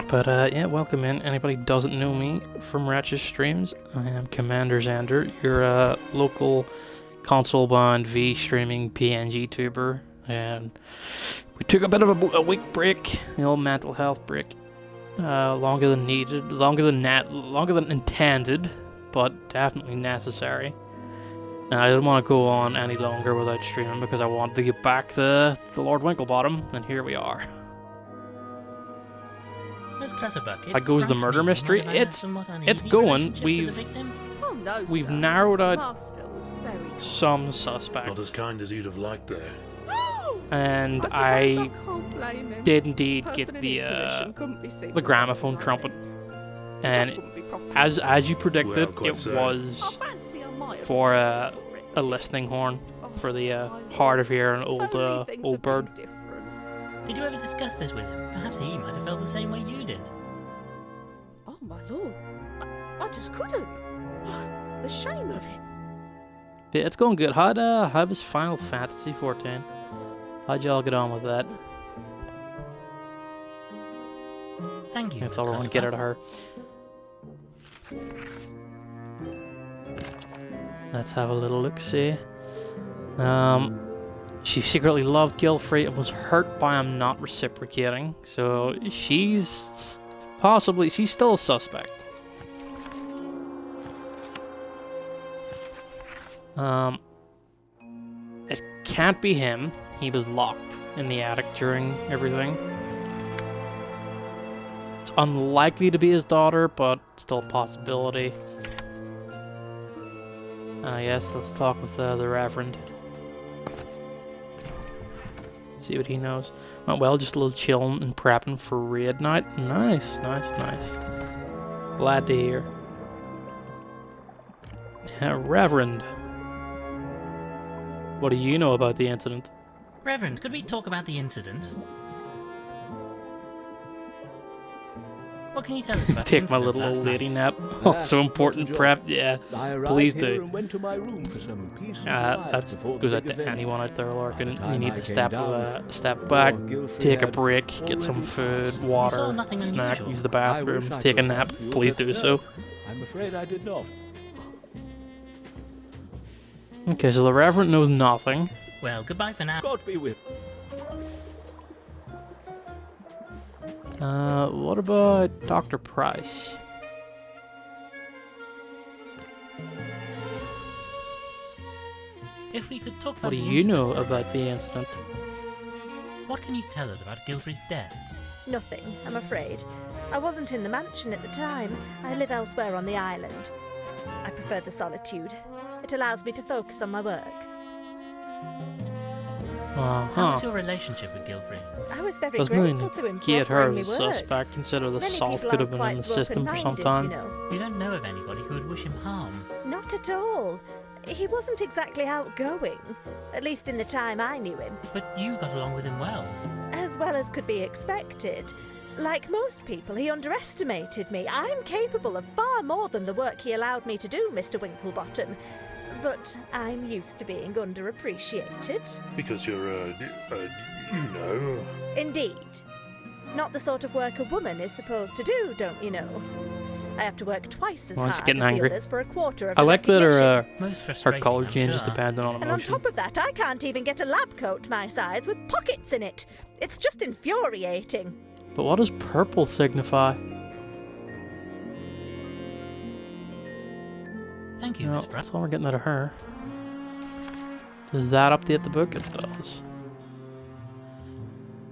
But yeah, welcome in. Anybody who doesn't know me from Ratchet Streams, I am Commander Xander, your local console-bound V-streaming PNG tuber, and we took a bit of a week break, the old mental health break, longer than needed, longer than intended, but definitely necessary. And I didn't want to go on any longer without streaming because I wanted to get back to the Lord Winklebottom, and here we are. Miss Clutterbuck, How goes the murder mystery? It's going. Oh, no, We've sir. narrowed out Master was very kind. some Not suspects, as kind as you'd have liked, though. and I I can't blame him. did indeed Person get in the his position couldn't be seen the as gramophone something trumpet, like it. It just and wouldn't be properly as you predicted, Well, quite it so. was I fancy I might have for voted for it. a listening horn Oh, for the my lord. hard of hearing If old only things old had been bird. different. Did you ever discuss this with him? Perhaps he might have felt the same way you did. Oh, my lord. I just couldn't. The shame of it. Yeah, it's going good. How'd his Final Fantasy 14? How'd y'all get on with that? Thank you. That's Miss all I want to get out of Clutterbuck. her. Let's have a little look-see. She secretly loved Gilfrey and was hurt by him not reciprocating. So she's still a suspect. It can't be him. He was locked in the attic during everything. It's unlikely to be his daughter, but still a possibility. Yes, let's talk with the Reverend. See what he knows. Went well, just a little chilling and prepping for raid night. Nice, nice, nice. Glad to hear. Reverend. What do you know about the incident? Reverend, could we talk about the incident? What can you tell us about the Take my incident little last old lady night? nap. Oh, That's so not important a job. prep. Yeah, I arrived please here do. and went to my room for some peace and quiet That before the goes out big to event. anyone out there By lurking. the You time need I to came step down, step back, Lord Gilfrey take a had break, get some already food, passed. water, nothing snack, unusual. use the I wish bathroom, I take a could nap. help you, Please but do so. no, I'm afraid I did not. Okay, so the Reverend knows nothing. Well, goodbye for now. God be with. What about Dr. Price? If we could talk about What do the you incident, know about the incident? what can you tell us about Gilfrey's death? Nothing, I'm afraid. I wasn't in the mansion at the time. I live elsewhere on the island. I prefer the solitude. It allows me to focus on my work. How was your relationship with Gilfrey? I was very Doesn't grateful mean to him for get her offering me as a work. suspect. Consider the Many salt people could have aren't been in the quite so system for some open-minded, time. you know. You don't know of anybody who would wish him harm. Not at all. He wasn't exactly outgoing, at least in the time I knew him, But you got along with him well. as well as could be expected. Like most people, he underestimated me. I'm capable of far more than the work he allowed me to do, Mr. Winklebottom. But I'm used to being underappreciated. Because you're, you know. Indeed. Not the sort of work a woman is supposed to do, don't you know? I have to work twice as Well, she's hard getting as angry. the others for a quarter of I the like that recognition. Most her frustrating, color I'm changes sure. depending on And on emotion. top of that, I can't even get a lab coat my size with pockets in it. It's just infuriating. But what does purple signify? Thank you, No, Miss Pratt. that's all we're getting out of her. Does that update the book? It does.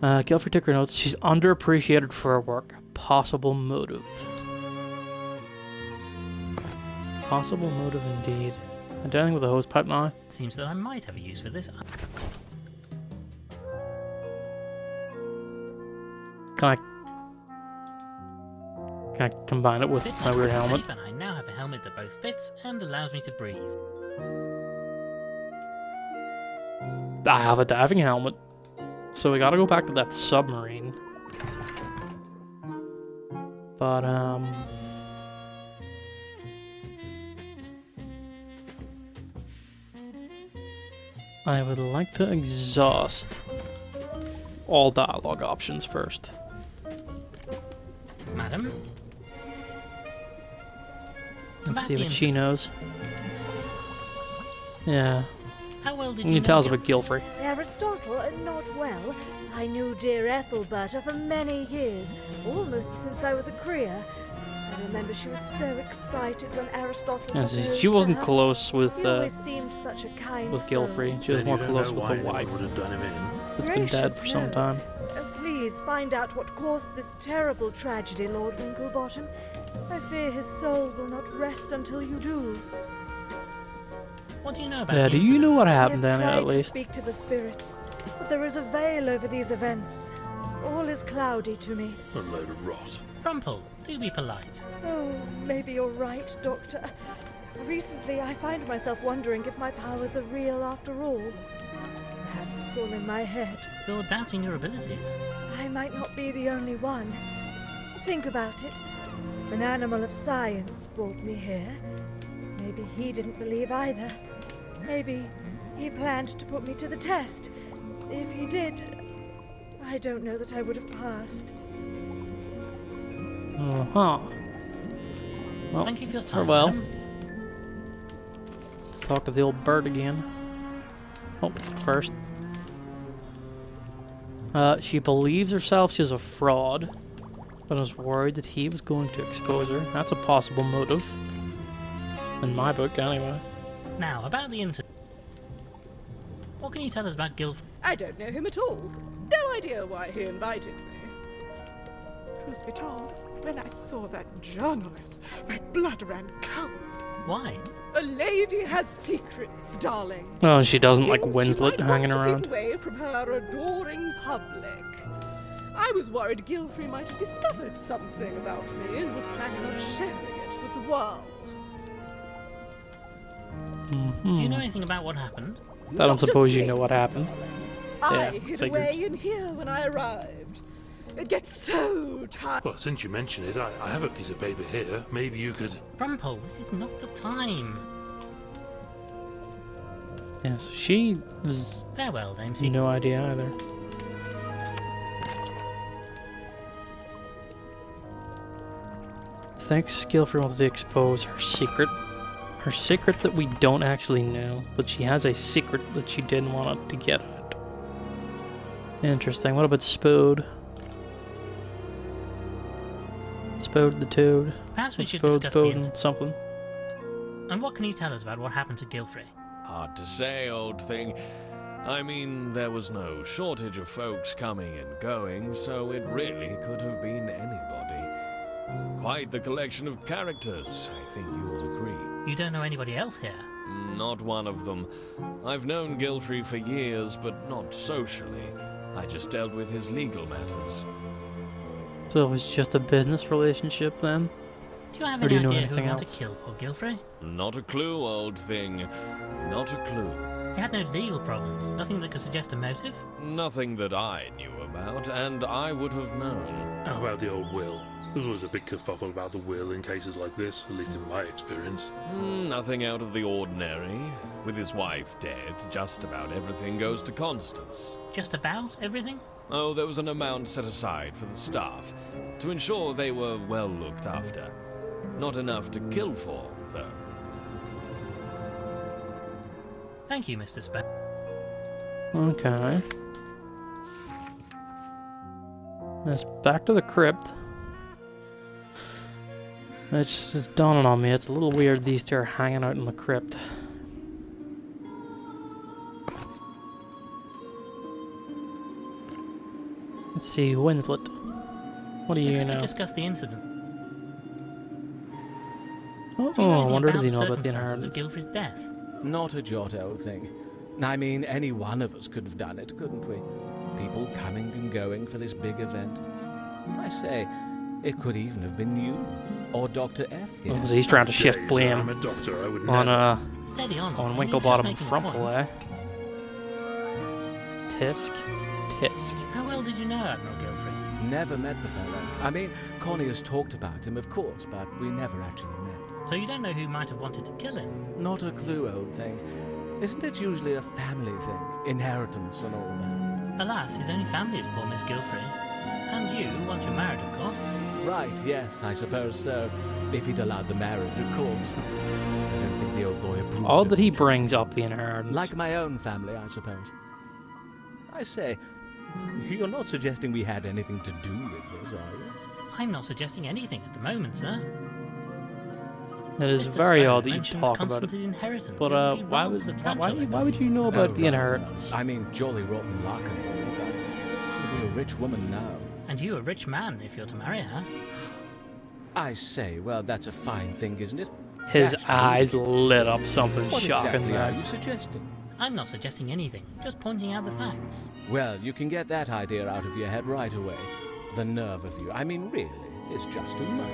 Gilfrey took her notes. She's underappreciated for her work. Possible motive. Possible motive indeed. I'm dealing with the hose pipe now. Seems that I might have a use for this. Can I combine it with Fit my weird safe, helmet? And I now have a helmet that both fits and allows me to breathe. I have a diving helmet. So we gotta go back to that submarine. But, I would like to exhaust all dialogue options first. Madam? Let's About see the what she knows. Yeah. How well did Can you you know tell us Gil- about Gilfrey? Aristotle, not well. I knew dear Ethelberta for many years, almost since I was a Creer. I remember she was so excited when Aristotle Yeah, see, proposed she wasn't to her. close with He always seemed such a kind Gilfrey. soul. She was Then more you don't close know with why the anyone wife would have done him in. that's been dead for Gracious, some no. time. Please find out what caused this terrible tragedy, Lord Winklebottom. I fear his soul will not rest until you do. What do you know about Yeah, the do you know incident? what I happened have then tried at to least? speak to the spirits, but there is a veil over these events. All is cloudy to me. A load of rot. Rumple, do be polite. Oh, maybe you're right, Doctor. Recently, I find myself wondering if my powers are real after all. Perhaps it's all in my head. You're doubting your abilities. I might not be the only one. Think about it. An animal of science brought me here. Maybe he didn't believe either. Maybe he planned to put me to the test. If he did, I don't know that I would have passed. Uh-huh. Well, Thank you for your time, farewell. madam. Let's talk to the old bird again. Oh, first. She believes herself she's a fraud, but is worried that he was going to expose her. That's a possible motive. In my book, anyway. Now, about the incident. What can you tell us about Gilf? I don't know him at all. No idea why he invited me. Truth be told, when I saw that journalist, my blood ran cold. Why? A lady has secrets, darling. Oh, she doesn't like Things she Winslet might hanging want to around. keep away from her adoring public. I was worried Gilfrey might have discovered something about me and was planning on sharing it with the world. Do you know anything about what happened? I don't Not a suppose you thing. know what happened. I Yeah, hid figured. away in here when I arrived. It gets so tired. Well, since you mention it, I have a piece of paper here. Maybe you could... Rumple, this is not the time. Yeah, so she has Farewell, Dame Secret. no idea either. Thinks Gilfrey wanted to expose her secret. Her secret that we don't actually know, but she has a secret that she didn't want it to get out. Interesting. What about Spode? Spode the Toad. Perhaps we should Spode, discuss the Spode, incident. something. And what can you tell us about what happened to Gilfrey? Hard to say, old thing. I mean, there was no shortage of folks coming and going, so it really could have been anybody. Quite the collection of characters, I think you'll agree. You don't know anybody else here? Not one of them. I've known Gilfrey for years, but not socially. I just dealt with his legal matters. So it was just a business relationship then? Do you have Or do any you know idea who anything wanted else? to kill poor Gilfrey? Not a clue, old thing. Not a clue. He had no legal problems, nothing that could suggest a motive? Nothing that I knew about, and I would have known. How about the old will? There's always a big kerfuffle about the will in cases like this, at least in my experience. Nothing out of the ordinary. With his wife dead, just about everything goes to Constance. Just about everything? Oh, there was an amount set aside for the staff, to ensure they were well looked after. Not enough to kill for, though. Thank you, Mr. Spe. Okay. Let's back to the crypt. It's just dawning on me, it's a little weird these two are hanging out in the crypt. Let's see, Winslet. What do If you we know? could discuss the incident. Oh, Do you know I anything wonder about does he the know about the circumstances of inheritance? Gilfrey's death? Not a jot, old thing. I mean, any one of us could have done it, couldn't we? People coming and going for this big event. I say, it could even have been you, or Dr. F here. Oh, so he's trying to shift Jeez, blame I'm a doctor, I would on never... Steady on, on old thing, you're just Winklebottom and making a Frumple, point. eh? Tisk. Tisk. How well did you know Admiral Gilfrey? Never met the fellow. I mean, Connie has talked about him, of course, but we never actually met. So you don't know who might have wanted to kill him? Not a clue, old thing. Isn't it usually a family thing? Inheritance and all that? Alas, his only family is poor Miss Gilfrey. And you, once you're married, of course. Right, yes, I suppose so. If he'd allowed the marriage, of course. I don't think the old boy approved All of that he it. brings up the inheritance. Like my own family, I suppose. I say, you're not suggesting we had anything to do with this, are you? I'm not suggesting anything at the moment, sir. It is Mr. very Sparrow odd that you mentioned talk about Constance's it. inheritance. But It would be why rather was substantial, why would you know about Oh, the right. inheritance? I mean, jolly rotten luck and all that. She'll be a rich woman now. And you a rich man if you're to marry her. I say, well, that's a fine thing, isn't it? His Dashed eyes moody. lit up something What shocking exactly there. are you suggesting? I'm not suggesting anything, just pointing out the facts. Well, you can get that idea out of your head right away. The nerve of you. I mean, really, it's just too much.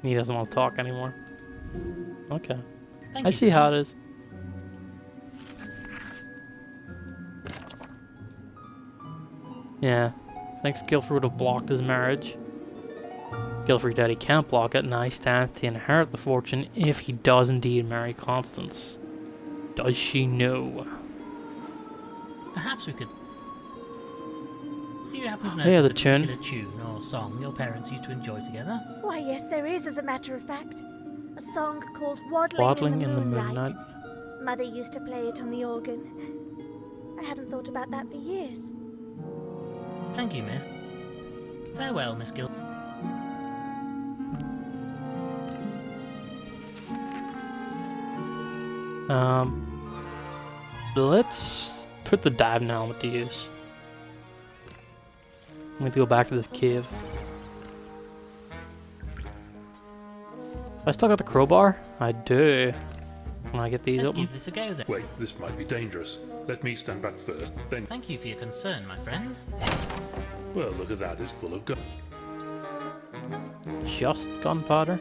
He doesn't want to talk anymore. Okay. Thank I you, see sir. how it is. Yeah. Thinks Guilford would have blocked his marriage. Guilford Daddy can't block it, and now he stands to inherit the fortune if he does indeed marry Constance. Does she know? Perhaps we could... Do you happen to Oh, yeah, notice the a tune. particular tune or song your parents used to enjoy together? Why, yes, there is, as a matter of fact. A song called Waddling, Waddling in the in the Moonlight. Moonlight. Mother used to play it on the organ. I haven't thought about that for years. Thank you, miss. Farewell, Miss Gil. Let's put the diving helmet to use. I'm going to go back to this cave. I still got the crowbar? I do. Can I get these Let's open? give this a go then. Wait, this might be dangerous. Let me stand back first, then... Thank you for your concern, my friend. Well, look at that, it's full of gun. Just gunpowder?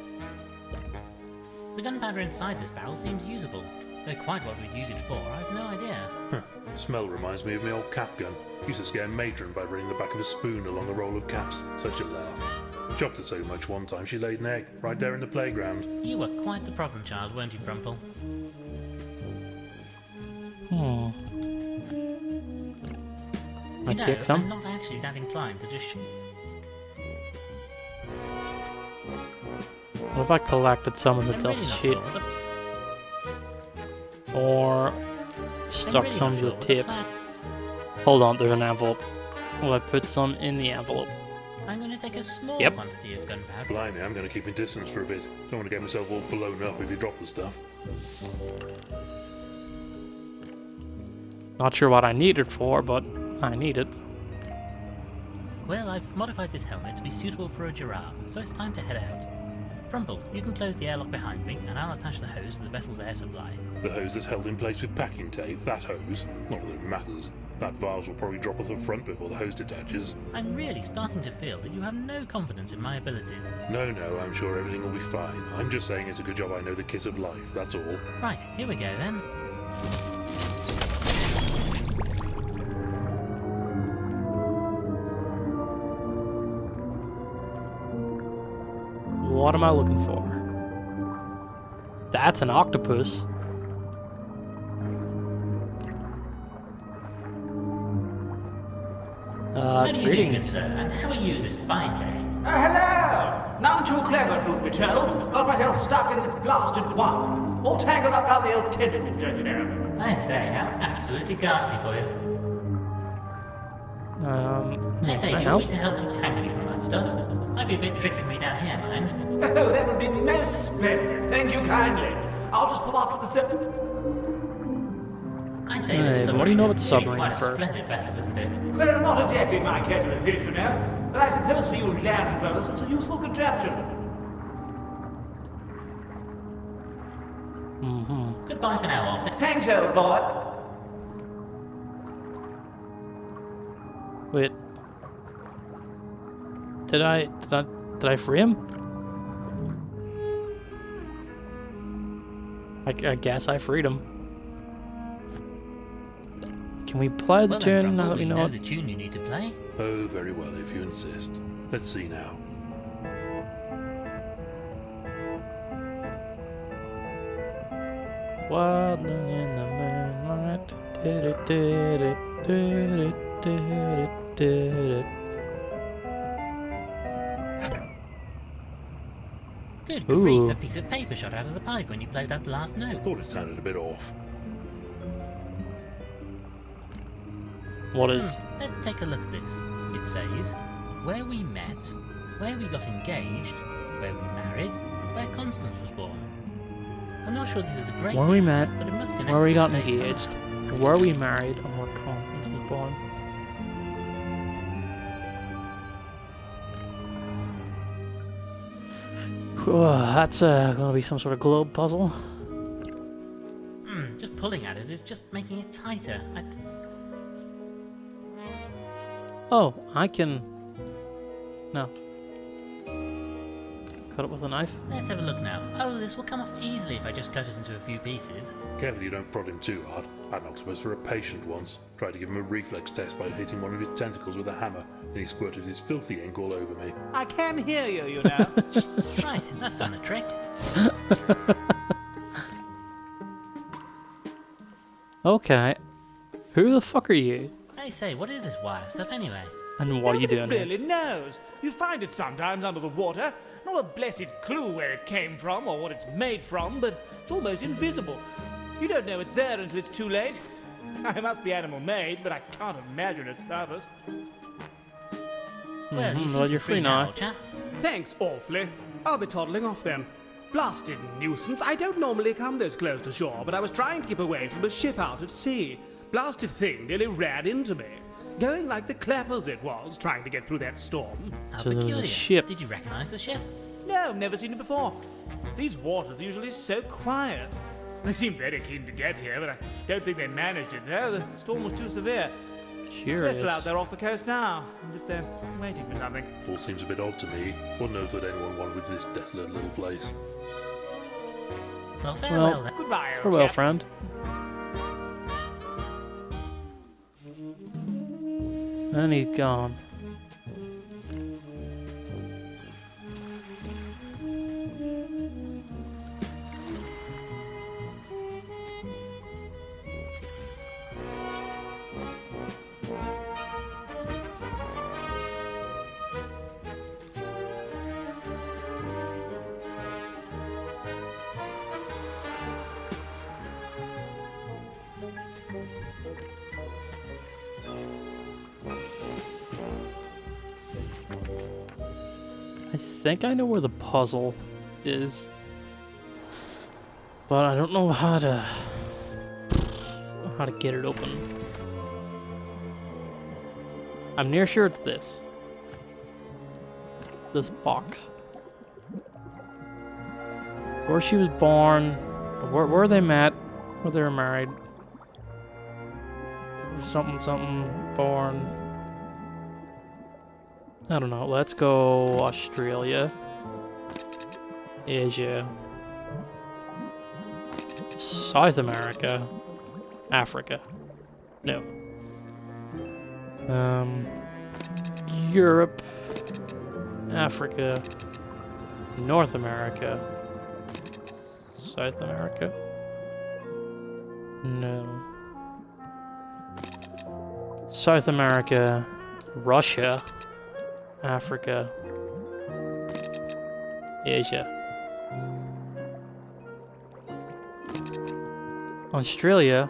The gunpowder inside this barrel seems usable. Though quite what we'd use it for, I've no idea. Smell reminds me of my old cap gun. Used to scare Matron by running the back of a spoon along a roll of caps. Such a laugh. Chopped her so much one time she laid an egg, right there in the playground. You were quite the problem child, weren't you, Frumple? I You know, kick some? I'm not actually that inclined to just What if I collected some of the I'm dust really not sheet? sure what the- Or I'm stuck really some not to the sure what tape? plan- Hold on, there's an envelope. Will I put some in the envelope? I'm going to take a small Yep. quantity of gunpowder. Blimey, I'm going to keep my distance for a bit. Don't want to get myself all blown up if you drop the stuff. Not sure what I need it for, but I need it. Well, I've modified this helmet to be suitable for a giraffe, so it's time to head out. Frumple, you can close the airlock behind me, and I'll attach the hose to the vessel's air supply. The hose that's held in place with packing tape, that hose. Not that it matters. That valve will probably drop off the front before the hose detaches. I'm really starting to feel that you have no confidence in my abilities. No, I'm sure everything will be fine. I'm just saying it's a good job I know the kiss of life, that's all. Right, here we go then. What am I looking for? That's an octopus. How do you do, good Greetings. sir? And how are you this fine day? Hello! None too clever, truth be told. Got myself stuck in this blasted one. All tangled up down the old tendon, don't you know? I say, how absolutely ghastly for you. I say, I you know. want me to help detangle you from that stuff? Might be a bit tricky for me down here, mind. Oh, that would be most splendid. Thank you kindly. I'll just pop up to the I'd say this Hey, submarine what do you know is about the really submarine quite a first? splendid vessel, isn't it? Well, not exactly my kettle of fish, you know. But I suppose for you land dwellers, it's a useful contraption. Goodbye for now, Arthur. Thanks, old boy. Wait. Did I free him? I guess I freed him. Can we play the Well tune then, now Frumple, that we you know know it? the tune you need to play. Oh, very well, if you insist. Let's see now. Waddling in the moonlight. Good Ooh. grief, a piece of paper shot out of the pipe when you played that last note. Thought it sounded a bit off. What is? Let's take a look at this. It says, where we met, where we got engaged, where we married, where Constance was born. I'm not sure this is a great Where we deal, met, but it must connect where we with got the safe engaged, somehow. where we married, and where Constance was born. That's gonna be some sort of globe puzzle. Just pulling at it is just making it tighter. Oh, I can... No. Cut it with a knife? Let's have a look now. Oh, this will come off easily if I just cut it into a few pieces. Careful you don't prod him too hard. I had an octopus for a patient once. Tried to give him a reflex test by hitting one of his tentacles with a hammer, and he squirted his filthy ink all over me. I can hear you, you know. Right, that's done the trick. Okay. Who the fuck are you? I say, what is this wire stuff anyway? And what are you doing Nobody here? really knows. You find it sometimes under the water. Not a blessed clue where it came from or what it's made from, but it's almost invisible. You don't know it's there until it's too late. It must be animal-made, but I can't imagine its purpose. Well, you seem well, to you're be free now. old chap. Thanks awfully. I'll be toddling off then. Blasted nuisance. I don't normally come this close to shore, but I was trying to keep away from a ship out at sea. Blasted thing nearly ran into me. Going like the clappers it was, trying to get through that storm. How So there was a peculiar. ship. Did you recognise the ship? No, I've never seen it before. These waters are usually so quiet. They seemed very keen to get here, but I don't think they managed it there. The storm was too severe. They're Curious. still out there off the coast now, as if they're waiting for something. All seems a bit odd to me. What knows what anyone wanted with this desolate little place? Well, farewell Well, then. Goodbye, old farewell, chap. friend. And he's gone. I think I know where the puzzle is, but I don't know how to get it open. I'm near sure it's this box. Where she was born, where they met, where they were married, something born. I don't know. Let's go Australia, Asia, South America, Africa. No. Europe, Africa, North America, South America. No. South America, Russia, Africa, Asia, Australia,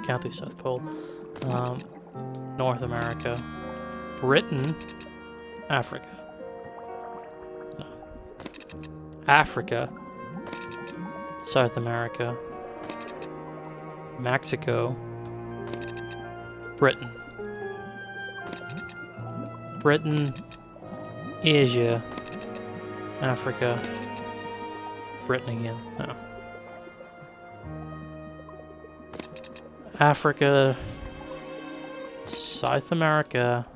can't do South Pole, North America, Britain, Africa, no, Africa, South America, Mexico, Britain, Asia, Africa, Britain again. No. Africa, South America,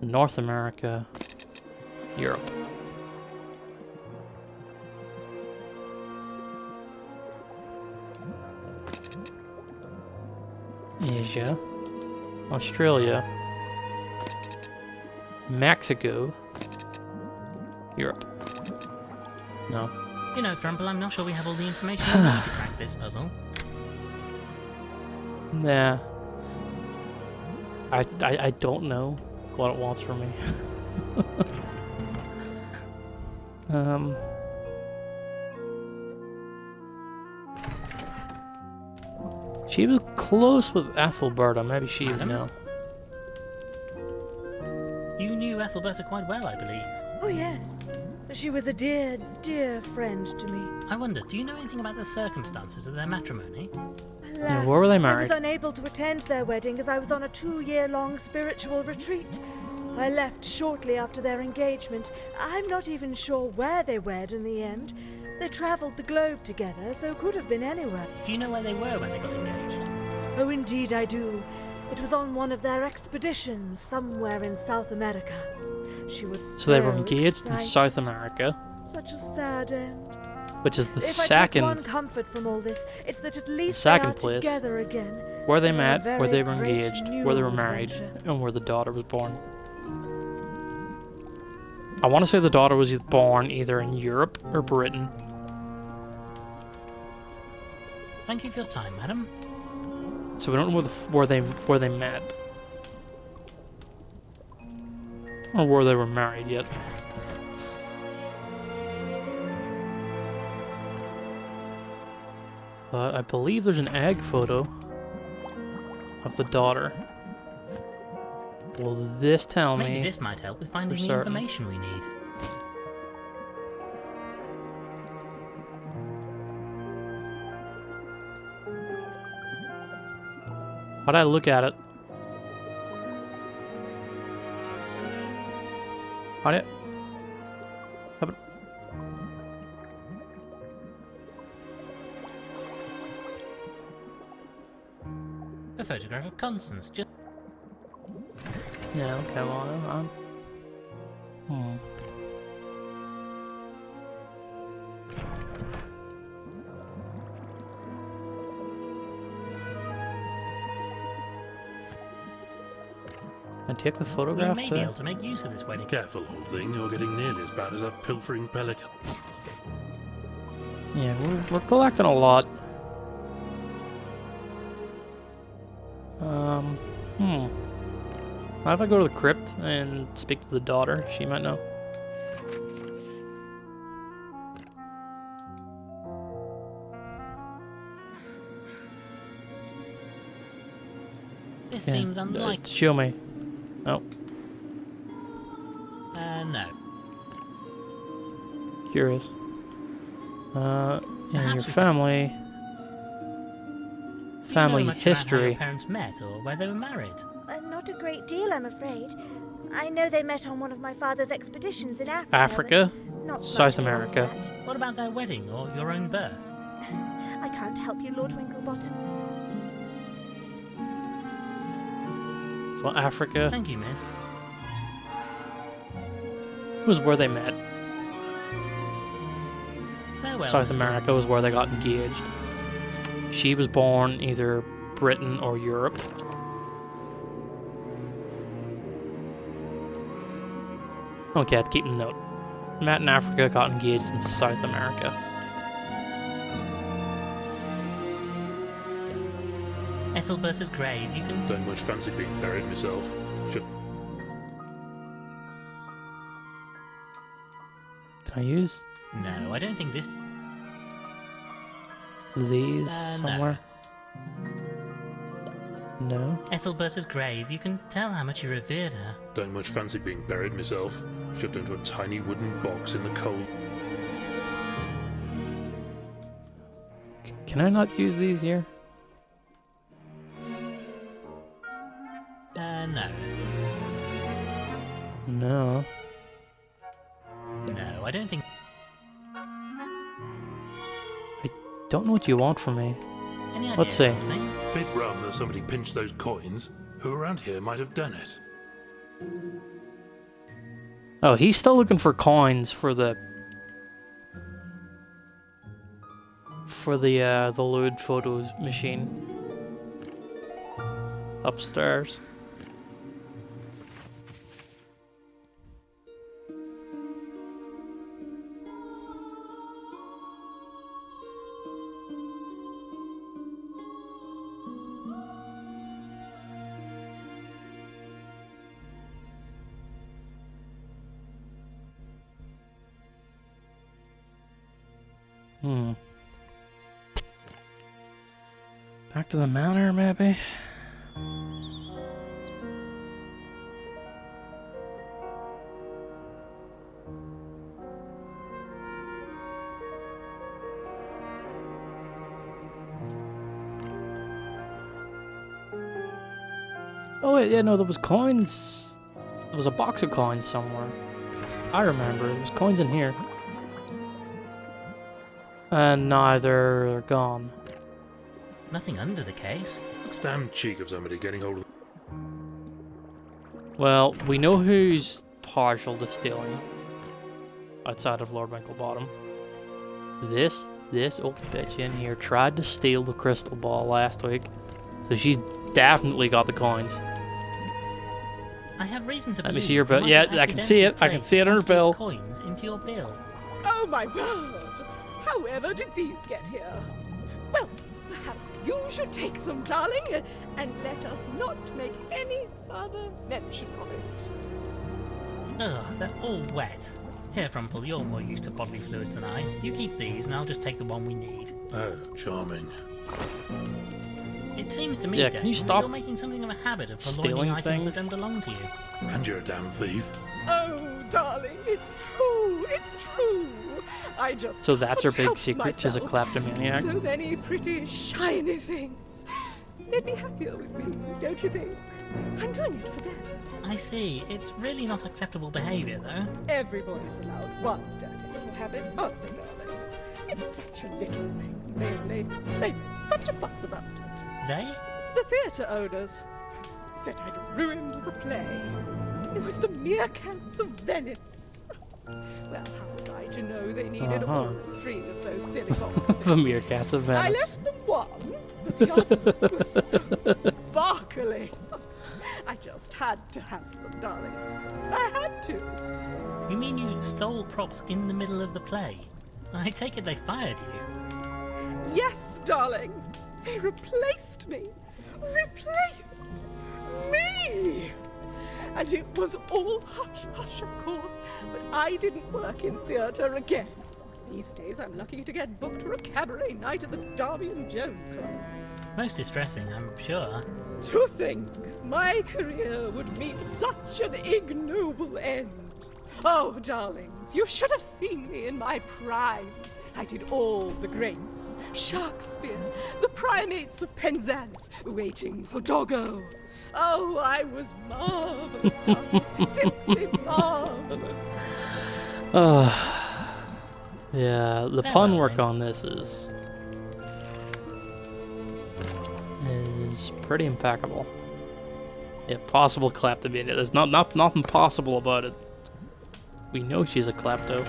North America, Europe. Asia, Australia, Mexico, Europe. No. You know, Frumple, I'm not sure we have all the information we need to crack this puzzle. Nah. I don't know what it wants from me. She was close with Ethelberta. Maybe she would Madam? know. You knew Ethelberta quite well, I believe. Oh, yes. She was a dear, dear friend to me. I wonder, do you know anything about the circumstances of their matrimony? Alas, where were they I married? was unable to attend their wedding as I was on a 2-year-long spiritual retreat. I left shortly after their engagement. I'm not even sure where they wed in the end. They travelled the globe together, so could have been anywhere. Do you know where they were when they got engaged? Oh, indeed I do. It was on one of their expeditions somewhere in South America. She was So they were so engaged in excited. South America, Such a sad end. which is the If I second take one comfort from all this, it's that at least second they are place. together again. where they on a met, where very they were great engaged, new where they were married, adventure. and where the daughter was born. I want to say the daughter was born either in Europe or Britain. Thank you for your time, madam. So we don't know where they met, or where they were married yet. But I believe there's an egg photo of the daughter. Will this tell Maybe me? this might help with finding for the certain. information we need. How'd I look at it? How'd it? How- A photograph of Constance, just Yeah, okay, well, Hmm. I take the we photograph may to... be able to make use of this wedding. Careful, old thing, you're getting nearly as bad as that pilfering pelican. Yeah, we're collecting a lot. How if I go to the crypt and speak to the daughter? She might know. This Yeah, seems unlikely. show me. Oh, No. curious. And Perhaps your we- family. Do you know Family much about how history. your parents met or where they were married? Not a great deal, I'm afraid. I know they met on one of my father's expeditions in Africa. Africa, but not much South beyond America. that. What about their wedding or your own birth? I can't help you, Lord Winklebottom. Well, Africa Thank you, miss. was where they met. Farewell, South Mr. America was where they got engaged. She was born either Britain or Europe. Okay, let's keep a note. Matt in Africa got engaged in South America. Ethelberta's grave, you can... Don't much fancy being buried myself. Should Can I use No, I don't think this... these No. somewhere? No. Ethelberta's grave, you can tell how much you revered her. don't much fancy being buried myself. Shoved into a tiny wooden box in the cold. Can I not use these here? No. No. No, I don't think... Don't know what you want from me. Any idea Let's of see. something? Bit rum that somebody pinched those coins. Who around here might have done it? Oh, he's still looking for coins for the lewd photos machine upstairs. Back to the manor, maybe? Oh wait, yeah, no, there was coins. There was a box of coins somewhere. I remember, there was coins in here. And now they're gone. Nothing under the case. Damn cheek of somebody getting hold of. Well, we know who's partial to stealing outside of Lord Winklebottom. This old bitch in here tried to steal the crystal ball last week, so she's definitely got the coins. I have reason to Let me believe see your bill. you might Yeah, have I can see it. I can accidentally see it on her placed bill. coins into your bill. Oh my word! However did these get here? Well, perhaps you should take them, darling, and let us not make any further mention of it. Ugh, they're all wet. Here, Frumple, you're more used to bodily fluids than I. You keep these, and I'll just take the one we need. Oh, charming. It seems to me, Yeah, can you Dave, that stop you're making something of a habit of stealing purloining items that things? don't belong to you. And you're a damn thief. Oh, darling, it's true, it's true. I just So that's her can't big help secret, she's a myself. kleptomaniac? So many pretty, shiny things. They'd be happier with me, don't you think? I'm doing it for them. I see. It's really not acceptable behaviour, though. Everybody's allowed one dirty little habit, aren't they, darlings? It's such a little thing, mainly. They make such a fuss about it. They? The theatre owners said I'd ruined the play. It was the meerkats of Venice. Well, how was I to know they needed all three of those silly boxes? The meerkats of I Venice. left them one, but the others were so sparkly. I just had to have them, darlings. I had to. You mean you stole props in the middle of the play? I take it they fired you. Yes, darling. They replaced me. Replaced me! And it was all hush-hush, of course, but I didn't work in theatre again. These days I'm lucky to get booked for a cabaret night at the Darby and Joan Club. Most distressing, I'm sure. To think my career would meet such an ignoble end. Oh, darlings, you should have seen me in my prime. I did all the greats. Shakespeare, the primates of Penzance, waiting for Doggo. Oh, I was marvellous, darlings, simply marvellous. Yeah, the Fair pun well, work mate. on this is pretty impeccable. Yeah, possible kleptomania. There's nothing possible about it. We know she's a klepto.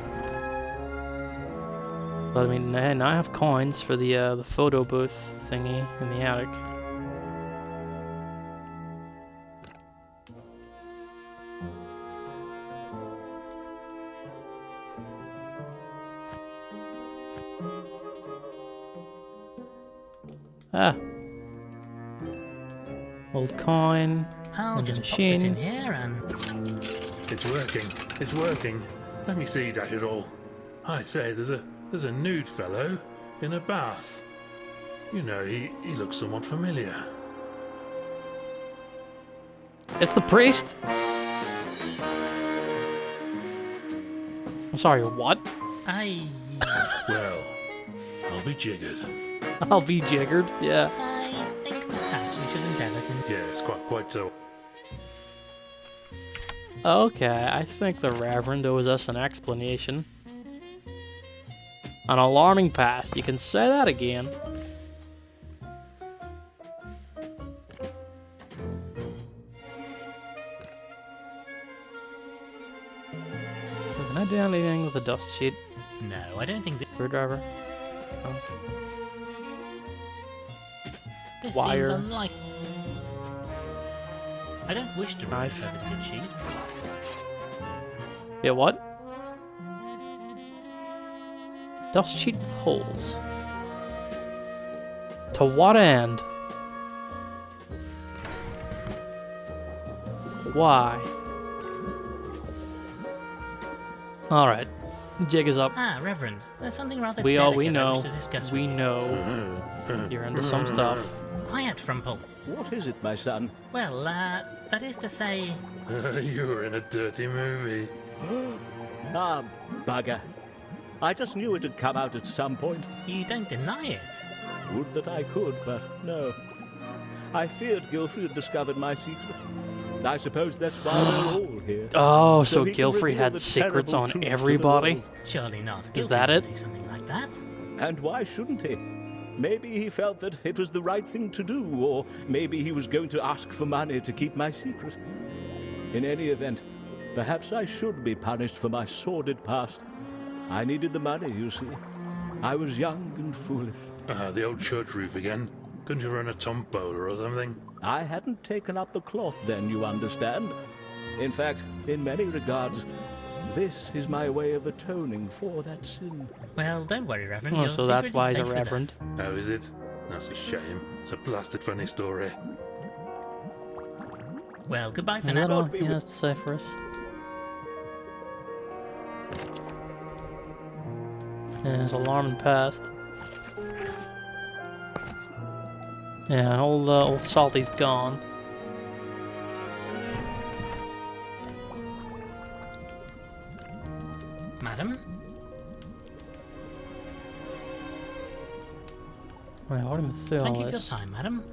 But I mean, now I have coins for the photo booth thingy in the attic. Ah. Old coin. I'll And just pop this in machine. here and... It's working. It's working. Let me see, dash it all. I say, there's a nude fellow in a bath. You know, he looks somewhat familiar. It's the priest! I'm sorry, what? Well, I'll be jiggered. I'll be jiggered, yeah. I think perhaps we should endeavour to... Yes, quite so. Okay, I think the Reverend owes us an explanation. An alarming past. You can say that again. Can I do anything with a dust sheet? No, I don't think Screwdriver? Oh. this Wire. seems unlikely. I don't wish to remove Knife. her the sheet. Yeah, what? Dust sheet with holes. To what end? Why? Alright. Jig is up. Ah, Reverend, there's something rather We delicate I know. wish to discuss We with you. know. You're into some stuff. Quiet, Frumple. What is it, my son? Well, that is to say... You were in a dirty movie. Ah, bugger. I just knew it had come out at some point. You don't deny it. Would that I could, but no. I feared Gilfrey had discovered my secret. I suppose that's why we're all here. Oh, so he can Gilfrey reveal had the secrets terrible on truth to the everybody? world. Surely not. Is Gilfrey that wouldn't it? do something like that. And why shouldn't he? Maybe he felt that it was the right thing to do, or maybe he was going to ask for money to keep my secret. In any event, perhaps I should be punished for my sordid past. I needed the money, you see. I was young and foolish. The old church roof again. Couldn't you run a tombola or something? I hadn't taken up the cloth then, you understand. In fact, in many regards, this is my way of atoning for that sin. Well, don't worry, Reverend. Oh, Your so that's secret why is he's a safe with reverend. us. Oh, is it? That's a shame. It's a blasted funny story. Well, goodbye for Is that now. all he has to say for us? Yeah, his alarm passed. Yeah, old Salty's gone. Madam? Wait, what am I through Thank all you for your this? time, madam.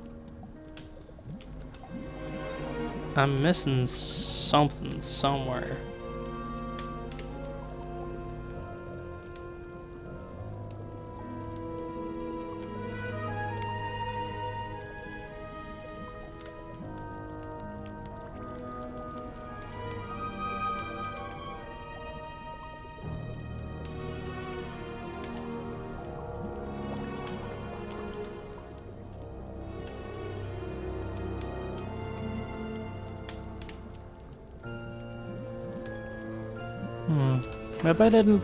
I'm missing something somewhere. Maybe I didn't.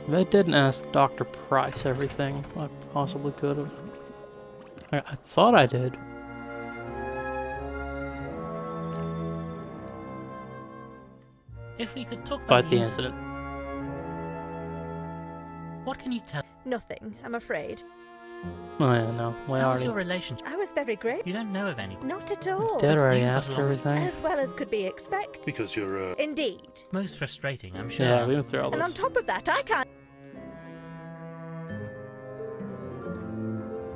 Maybe I didn't ask Dr. Price everything I possibly could have. I thought I did. If we could talk But about the incident. What can you tell? Nothing, I'm afraid. Oh yeah, no. We How's already your relationship? I was very great. You don't know of anyone. Not at all. did already You ask have long- everything. As well as could be expected. Because you're, Indeed. Most frustrating, I'm sure. Yeah, we went through all And on this. top of that, I can't.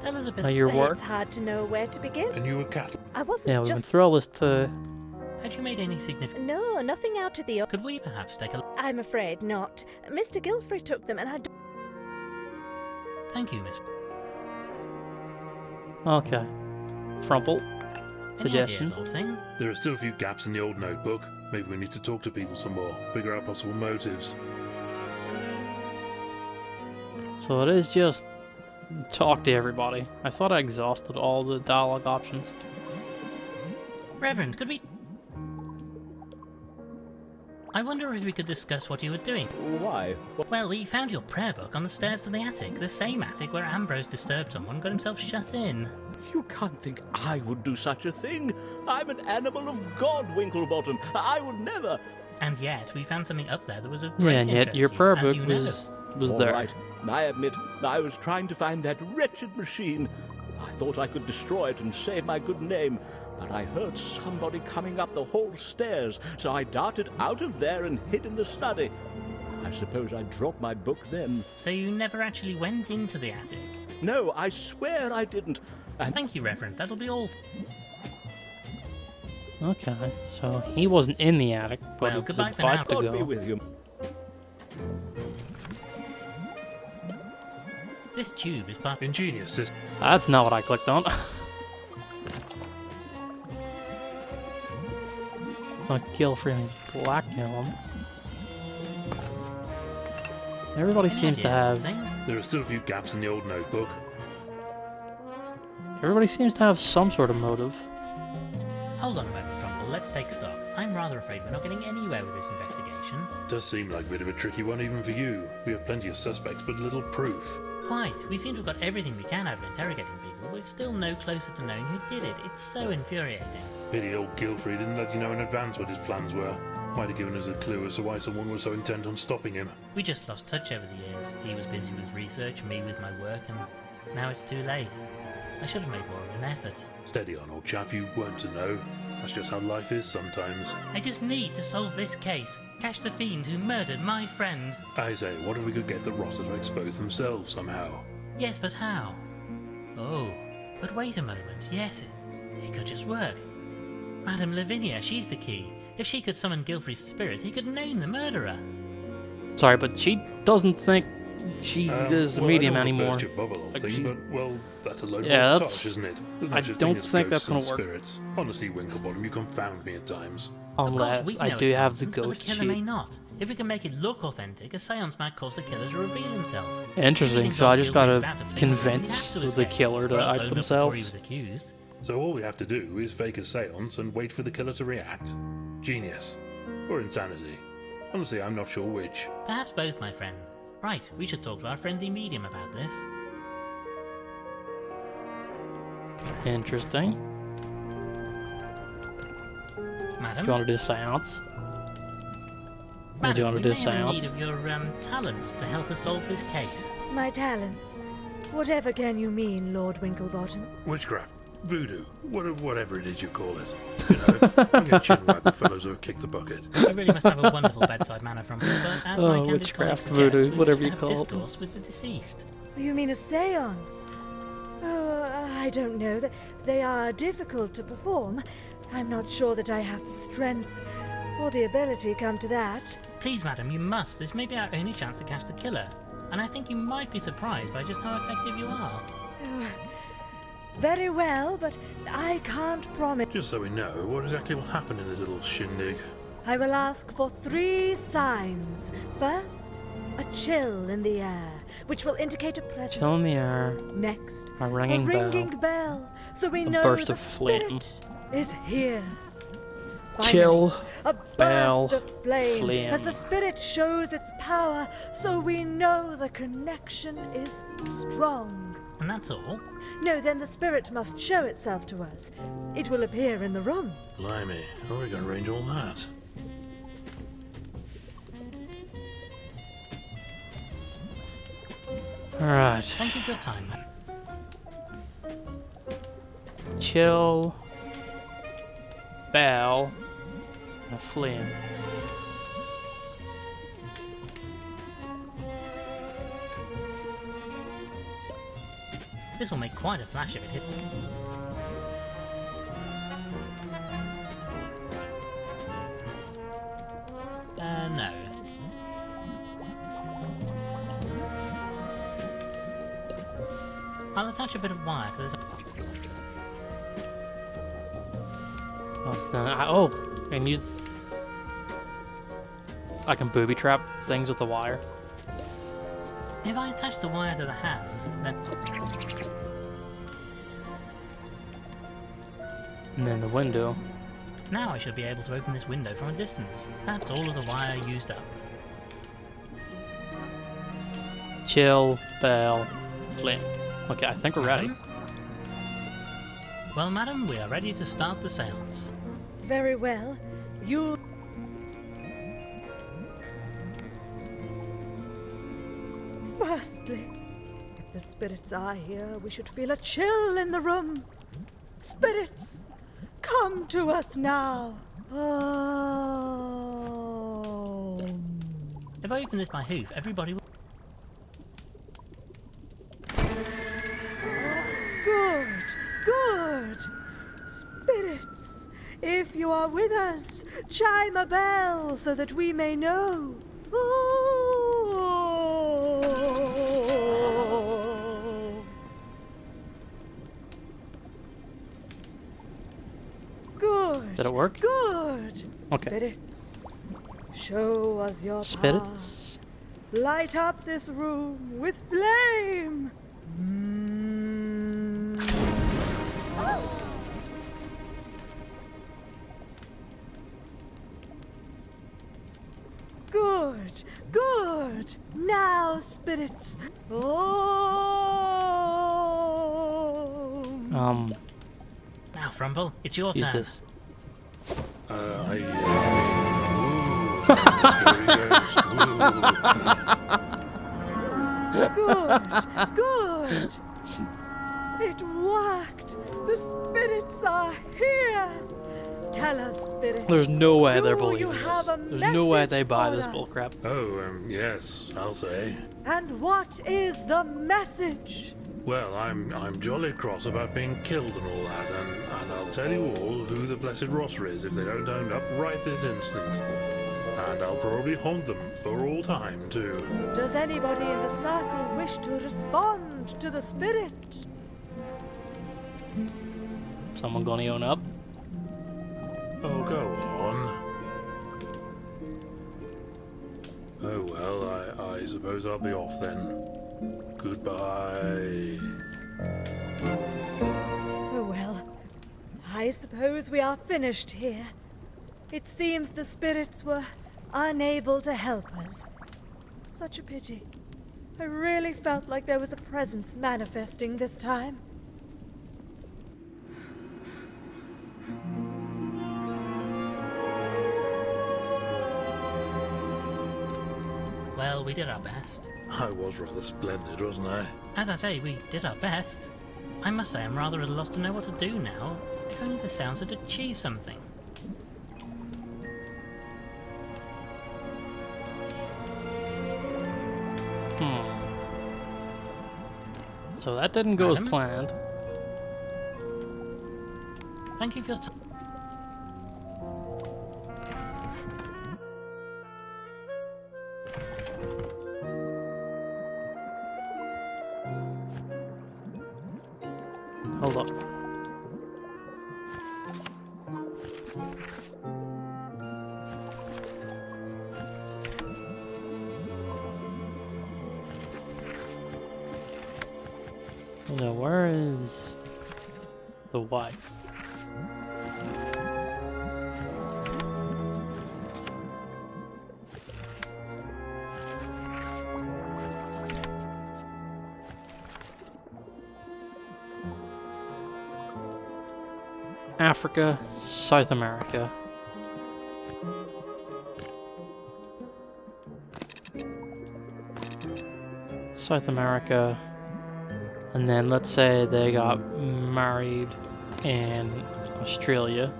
Tell us a bit. Your work. It's hard to know where to begin. and you were cattle. I wasn't Yeah, we went just. through all this too. Had you made any significant? No, nothing out of the. Could we perhaps take a? I'm afraid not. Mr. Gilfrey took them, and I. Thank you, Miss. Okay. Frumple. Any Suggestions? ideas, old thing? There are still a few gaps in the old notebook. Maybe we need to talk to people some more, figure out possible motives. So it is just talk to everybody. I thought I exhausted all the dialogue options. Reverend, could we? I wonder if we could discuss what you were doing. Why? Well, we found your prayer book on the stairs to the attic. The same attic where Ambrose disturbed someone and got himself shut in. You can't think I would do such a thing. I'm an animal of God, Winklebottom. I would never. And yet, we found something up there that was of Yeah, great and yet interest your to you, prayer as book you know. was All there. right, I admit, I was trying to find that wretched machine. I thought I could destroy it and save my good name, but I heard somebody coming up the hall stairs, so I darted out of there and hid in the study. I suppose I dropped my book then. So you never actually went into the attic? No, I swear I didn't. And Thank you, Reverend. That'll be all. Okay, so he wasn't in the attic, but Well, he was goodbye for now. about to God be go. with you. This tube is part. Ingenious system. That's not what I clicked on. Like Gilfrey and blackmail him. Everybody Any seems to ideas, old have. thing? There are still a few gaps in the old notebook. Everybody seems to have some sort of motive. Hold on a moment, Frumple. Let's take stock. I'm rather afraid we're not getting anywhere with this investigation. Does seem like a bit of a tricky one even for you. We have plenty of suspects, but little proof. Quite. We seem to have got everything we can out of interrogating people, but we're still no closer to knowing who did it. It's so infuriating. Pity old Gilfrey didn't let you know in advance what his plans were. Might have given us a clue as to why someone was so intent on stopping him. We just lost touch over the years. He was busy with research, me with my work, and now it's too late. I should have made more of an effort. Steady on, old chap, you weren't to know. That's just how life is sometimes. I just need to solve this case. Catch the fiend who murdered my friend. I say, what if we could get the Rotter to expose themselves somehow? Yes, but how? Oh, but wait a moment. Yes, it could just work. Madame Lavinia, she's the key. If she could summon Gilfrey's spirit, he could name the murderer. Sorry, but she doesn't think she is a medium I don't wanna anymore. burst your bubble, old Like, thing, she's- but, well, that's a load Yeah, of that's- tosh, isn't it? There's no I such thing don't as think ghosts that's gonna and work. Spirits. Honestly, Winklebottom, you confound me at times. Of course, Unless we I know do it's have the nonsense, but ghost the killer may sheet. not. If we can make it look authentic, a seance might cause the killer to reveal himself. Interesting, Even so though I just Gilfrey's gotta about to fail, convince he has to the escape, killer to or else act own up before he themselves. was accused. So all we have to do is fake a seance and wait for the killer to react. Genius. Or insanity. Honestly, I'm not sure which. Perhaps both, my friend. Right, we should talk to our friendly medium about this. Interesting. Madam? Do you want to do a seance? Or do you Madam, want we to do a may have a need seance? of your talents to help us solve this case. My talents. Whatever can you mean, Lord Winklebottom? Witchcraft. Voodoo. Whatever it is you call it. You know, I'm going to chin wag the fellows who have kicked the bucket. I really must have a wonderful bedside manner from here, but as my Oh, candid witchcraft, colleague suggests, voodoo, we whatever wish you to have call it. discourse with the deceased. You mean a seance? Oh, I don't know. They are difficult to perform. I'm not sure that I have the strength or the ability, come to that. Please, madam, you must. This may be our only chance to catch the killer. And I think you might be surprised by just how effective you are. Very well, but I can't promise. Just so we know, what exactly will happen in this little shindig? I will ask for 3 signs. First, a chill in the air, which will indicate a presence. Chill in the air. Next, A ringing bell, so we A know burst the of flame. spirit is here. Chill, a bell, burst of flame, as flame. the spirit shows its power, so we know the connection is strong. And that's all? No, then the spirit must show itself to us. It will appear in the room. Blimey, how are we going to arrange all that? Alright. Thank you for your time, madam. Chill. Bell. A flame. This will make quite a flash if it hits. No. I'll attach a bit of wire to this. What's that? Oh, and use. I can booby trap things with the wire. If I attach the wire to the hand, then... And then the window. Now I should be able to open this window from a distance. That's all of the wire used up. Chill, bell, flame. Okay, I think we're ready. Well, madam, we are ready to start the seance. Very well. You... Firstly, if the spirits are here, we should feel a chill in the room. Spirits, come to us now. If I open this by hoof, everybody will... Good, good. Spirits, if you are with us, chime a bell so that we may know. Good. Did it work? Good. Okay. Spirits, show us your Spirits. power. Light up this room with flame. Oh! Good, good. Now, spirits. Oh. Now, Frumble, it's your Use turn. this. I Good, good. It worked. The spirits are here. Tell us, spirit. There's no way they're Do you believing have this. a There's no way they message buy for this us? bullcrap. yes, I'll say. And what is the message? Well, I'm jolly cross about being killed and all that, and I'll tell you all who the blessed Rosser is if they don't own up right this instant. And I'll probably haunt them for all time, too. Does anybody in the circle wish to respond to the spirit? Someone gonna own up? Oh, go on. Oh, well, I suppose I'll be off then. Goodbye. Oh well, I suppose we are finished here. It seems the spirits were unable to help us. Such a pity. I really felt like there was a presence manifesting this time. Well, we did our best. I was rather splendid, wasn't I? As I say, we did our best. I must say I'm rather at a loss to know what to do now. If only the sounds had achieved something. So that didn't go as Madam? planned. Thank you for your time. Hold up. Now, where is the wife? Africa, South America. South America. And then let's say they got married in Australia.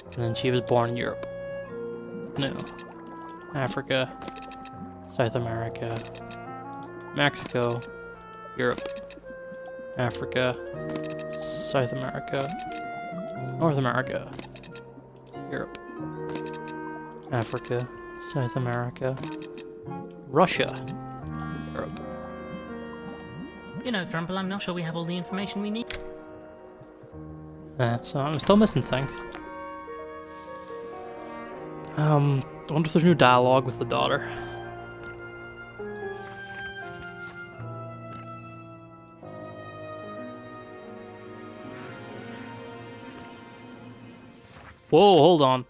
And then she was born in Europe. No. Africa, South America, Mexico, Europe, Africa, South America, North America, Europe, Africa, South America, Russia, Europe. You know, Thrumple, I'm not sure we have all the information we need. So I'm still missing things. I wonder if there's new dialogue with the daughter. Whoa, hold on.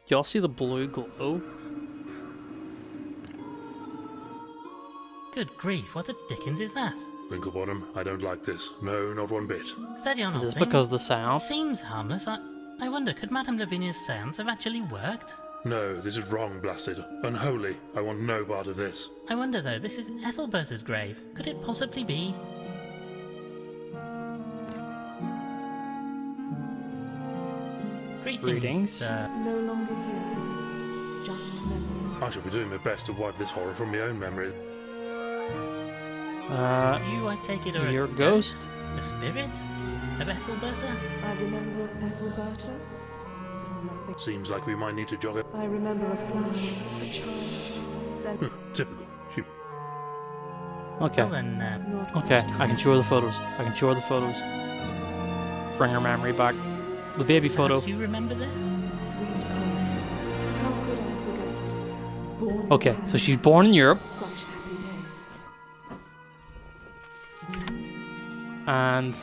Y'all see the blue glow? Good grief, what the dickens is that? Winklebottom, I don't like this. No, not one bit. Steady on, Is old this thing. because of the It sound? seems harmless. I wonder, could Madame Lavinia's sounds have actually worked? No, this is wrong, blasted. Unholy. I want no part of this. I wonder, though, this is Ethelberta's grave. Could it possibly be? Greetings. No longer here. Just memory. I shall be doing my best to wipe this horror from my own memory. You, I take it, are Your a ghost? A spirit? Of Ethelberta? I remember Ethelberta, but nothing. Seems like we might need to jog it. I remember a flash, a child, then Typical. She Okay. Well then, not Okay, much I time. can show the photos. I can show the photos. Bring her memory back. The baby photo. perhaps you remember this? Sweet Constance, how could I forget? Born in Okay, so Paris, she's born in Europe, such happy days. and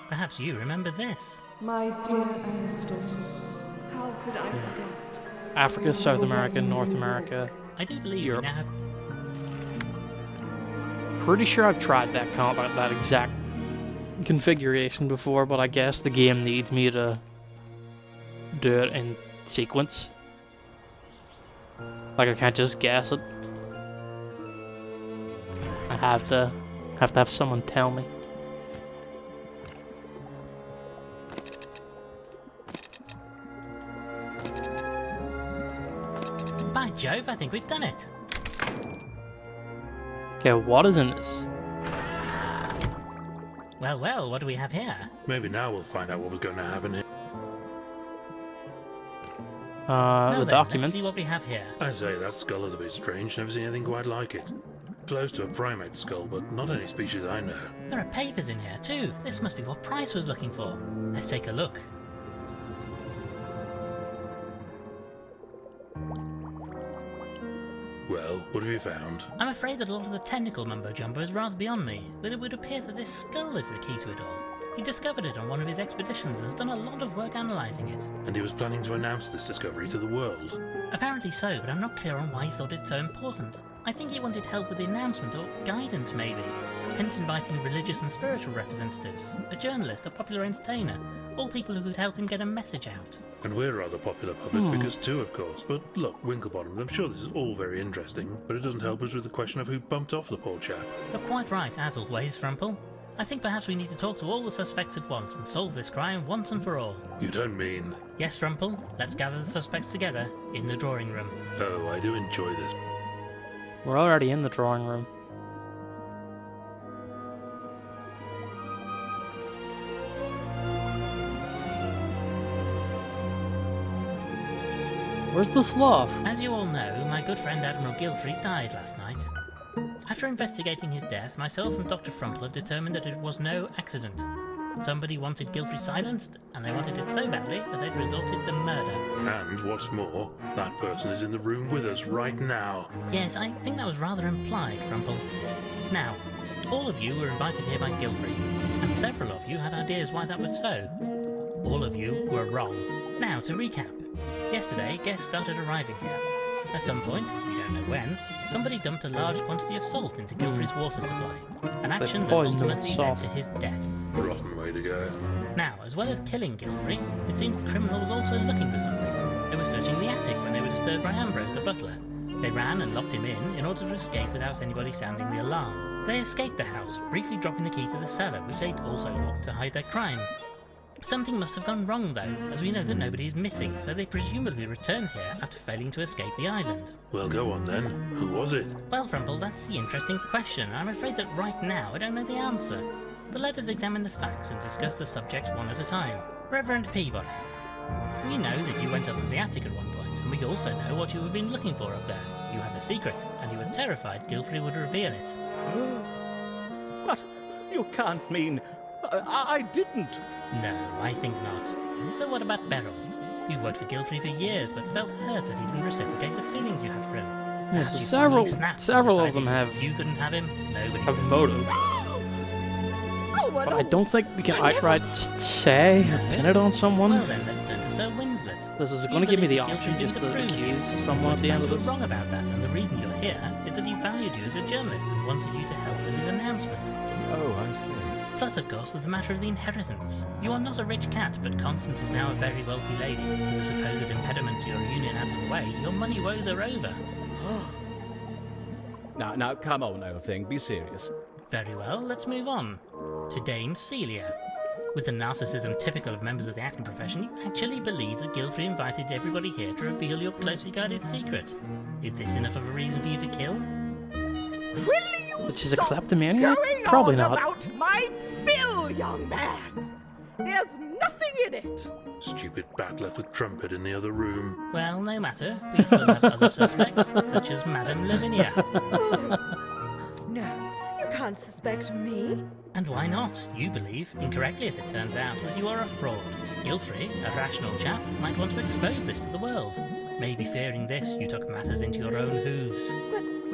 Perhaps you remember this? My dear Aristotle, how could I forget? Africa, South America, North America. I do believe Europe. we now have... Pretty sure I've tried that exact configuration before, but I guess the game needs me to do it in sequence. Like, I can't just guess it. I have to have someone tell me. By Jove, I think we've done it. Okay, what is in this? Well, well, what do we have here? Maybe now we'll find out what was going to happen here. Well The then, documents. let's see what we have here. I say, that skull is a bit strange. Never seen anything quite like it. Close to a primate skull, but not any species I know. There are papers in here too. This must be what Price was looking for. Let's take a look. Well, what have you found? I'm afraid that a lot of the technical mumbo-jumbo is rather beyond me, but it would appear that this skull is the key to it all. He discovered it on one of his expeditions and has done a lot of work analysing it. And he was planning to announce this discovery to the world. Apparently so, but I'm not clear on why he thought it so important. I think he wanted help with the announcement, or guidance maybe, hence inviting religious and spiritual representatives, a journalist, a popular entertainer, all people who could help him get a message out. And we're rather popular public figures too, of course. But look, Winklebottom, I'm sure this is all very interesting, but it doesn't help us with the question of who bumped off the poor chap. You're quite right, as always, Frumple. I think perhaps we need to talk to all the suspects at once and solve this crime once and for all. You don't mean... Yes, Frumple, let's gather the suspects together in the drawing room. Oh, I do enjoy this. We're already in the drawing room. Where's the sloth? As you all know, my good friend Admiral Gilfrey died last night. After investigating his death, myself and Dr. Frumple have determined that it was no accident. Somebody wanted Gilfrey silenced, and they wanted it so badly that they'd resorted to murder. And what's more, that person is in the room with us right now. Yes, I think that was rather implied, Frumple. Now, all of you were invited here by Gilfrey, and several of you had ideas why that was so. All of you were wrong. Now, to recap. Yesterday, guests started arriving here. At some point, we don't know when, somebody dumped a large quantity of salt into Gilfrey's water supply. An action that poisoned him with ultimately led salt. to his death. Rotten way to go. Now, as well as killing Gilfrey, it seems the criminal was also looking for something. They were searching the attic when they were disturbed by Ambrose, the butler. They ran and locked him in order to escape without anybody sounding the alarm. They escaped the house, briefly dropping the key to the cellar, which they'd also locked to hide their crime. Something must have gone wrong though, as we know that nobody is missing, so they presumably returned here after failing to escape the island. Well, go on then. Who was it? Well, Frumple, that's the interesting question. I'm afraid that right now I don't know the answer. But let us examine the facts and discuss the subjects one at a time. Reverend Peabody, we know that you went up to the attic at one point, and we also know what you have been looking for up there. You have a secret, and you were terrified Gilfrey would reveal it. But you can't mean... I didn't. No, I think not. So what about Beryl? You've worked for Gilfrey for years, but felt hurt that he didn't reciprocate the feelings you had for him. Yes, Perhaps you several finally snapped and of decided them have you couldn't have him, nobody a could. motive. Oh, my But I lord. don't think we can outright say or pin it on someone. Well then, let's turn to Sir Winslet. This is You going to give me the believe that option Gilfrey just to didn't approve you. accuse someone at the end of You this. were wrong about that, and the reason you're here is that he valued you as a journalist and wanted you to help with his announcement. Oh, I see. Plus, of course, there's the matter of the inheritance. You are not a rich cat, but Constance is now a very wealthy lady. With the supposed impediment to your union out of the way, your money woes are over. Now, come on, old thing, be serious. Very well, let's move on. To Dame Celia. With the narcissism typical of members of the acting profession, you actually believe that Gilfrey invited everybody here to reveal your closely guarded secret. Is this enough of a reason for you to kill? Will you But she's a stop kleptomaniac? going Probably on not. about my bill, young man? There's nothing in it. Stupid bat left the trumpet in the other room. Well, no matter. We still have other suspects, such as Madame Lavinia. No, you can't suspect me. And why not? You believe, incorrectly as it turns out, that you are a fraud. Gilfrey, a rational chap, might want to expose this to the world. Maybe fearing this, you took matters into your own hooves.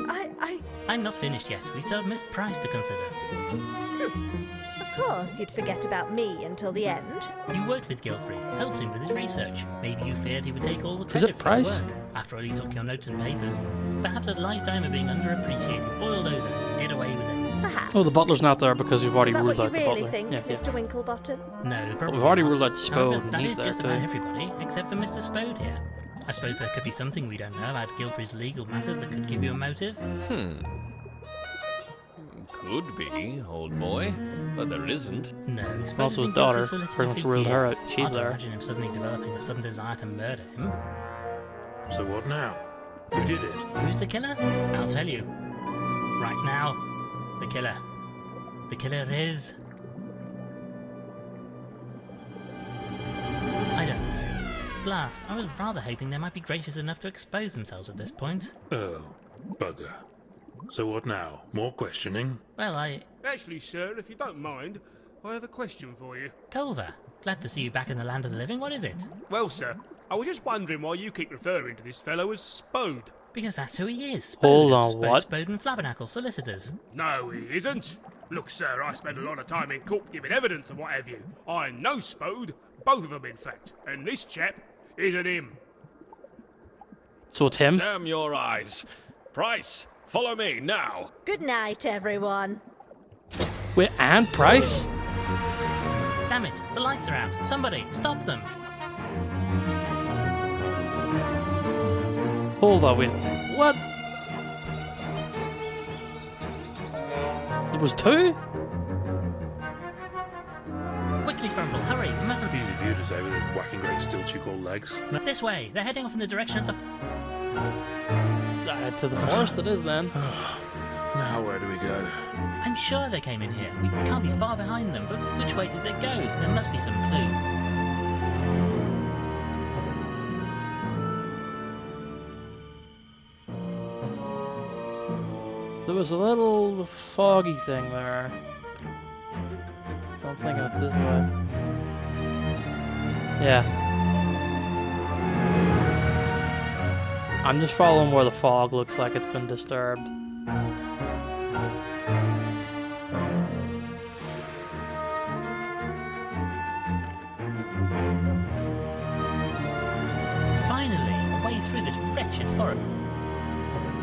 But I'm not finished yet. We still have Miss Price to consider. Of course, you'd forget about me until the end. You worked with Gilfrey, helped him with his research. Maybe you feared he would take all the Is credit it for your Price? work. After all, he took your notes and papers. Perhaps a lifetime of being underappreciated boiled over and you did away with him. Perhaps. Oh, the butler's not there because we've already Is that ruled what out you the really butler. think, Yeah, yeah. Mr. Winklebottom? No, probably We've already not. ruled out However, Spode, and that he's is there just about too. everybody except for Mr. Spode here. I suppose there could be something we don't know about Gilfrey's legal matters that could give you a motive. Could be, old boy, but there isn't. No, Spode Also has his been daughter Gilfrey's solicitor pretty much for ruled her years. out. She's Hard to there. imagine him suddenly developing a sudden desire to murder him. So what now? Who did it? Who's the killer? I'll tell you. Right now, the killer. The killer is... I don't know. Blast, I was rather hoping they might be gracious enough to expose themselves at this point. Oh, bugger. So what now? More questioning? Well, Actually, sir, if you don't mind, I have a question for you. Culver, glad to see you back in the land of the living. What is it? Well, sir, I was just wondering why you keep referring to this fellow as Spode. Because that's who he is. Spode Hold of on, Spode, what? Spode and Flabbernacle solicitors. No, he isn't. Look, sir, I spend a lot of time in court giving evidence and what have you. I know Spode, both of them in fact, and this chap isn't him. So it's him? Damn your eyes. Price, follow me now. Good night, everyone. Wait, and Price? Damn it, the lights are out. Somebody, stop them. Hold on, wait. What? There was two? Quickly, Frumple, hurry, we mustn't... Easy for you to say with those whacking great stilts you call legs. No. This way, they're heading off in the direction of the... To the forest it is then. Now where do we go? I'm sure they came in here. We can't be far behind them, but which way did they go? There must be some clue. There was a little foggy thing there. So I'm thinking it's this way. Yeah. I'm just following where the fog looks like it's been disturbed. Finally, a way through this wretched forest.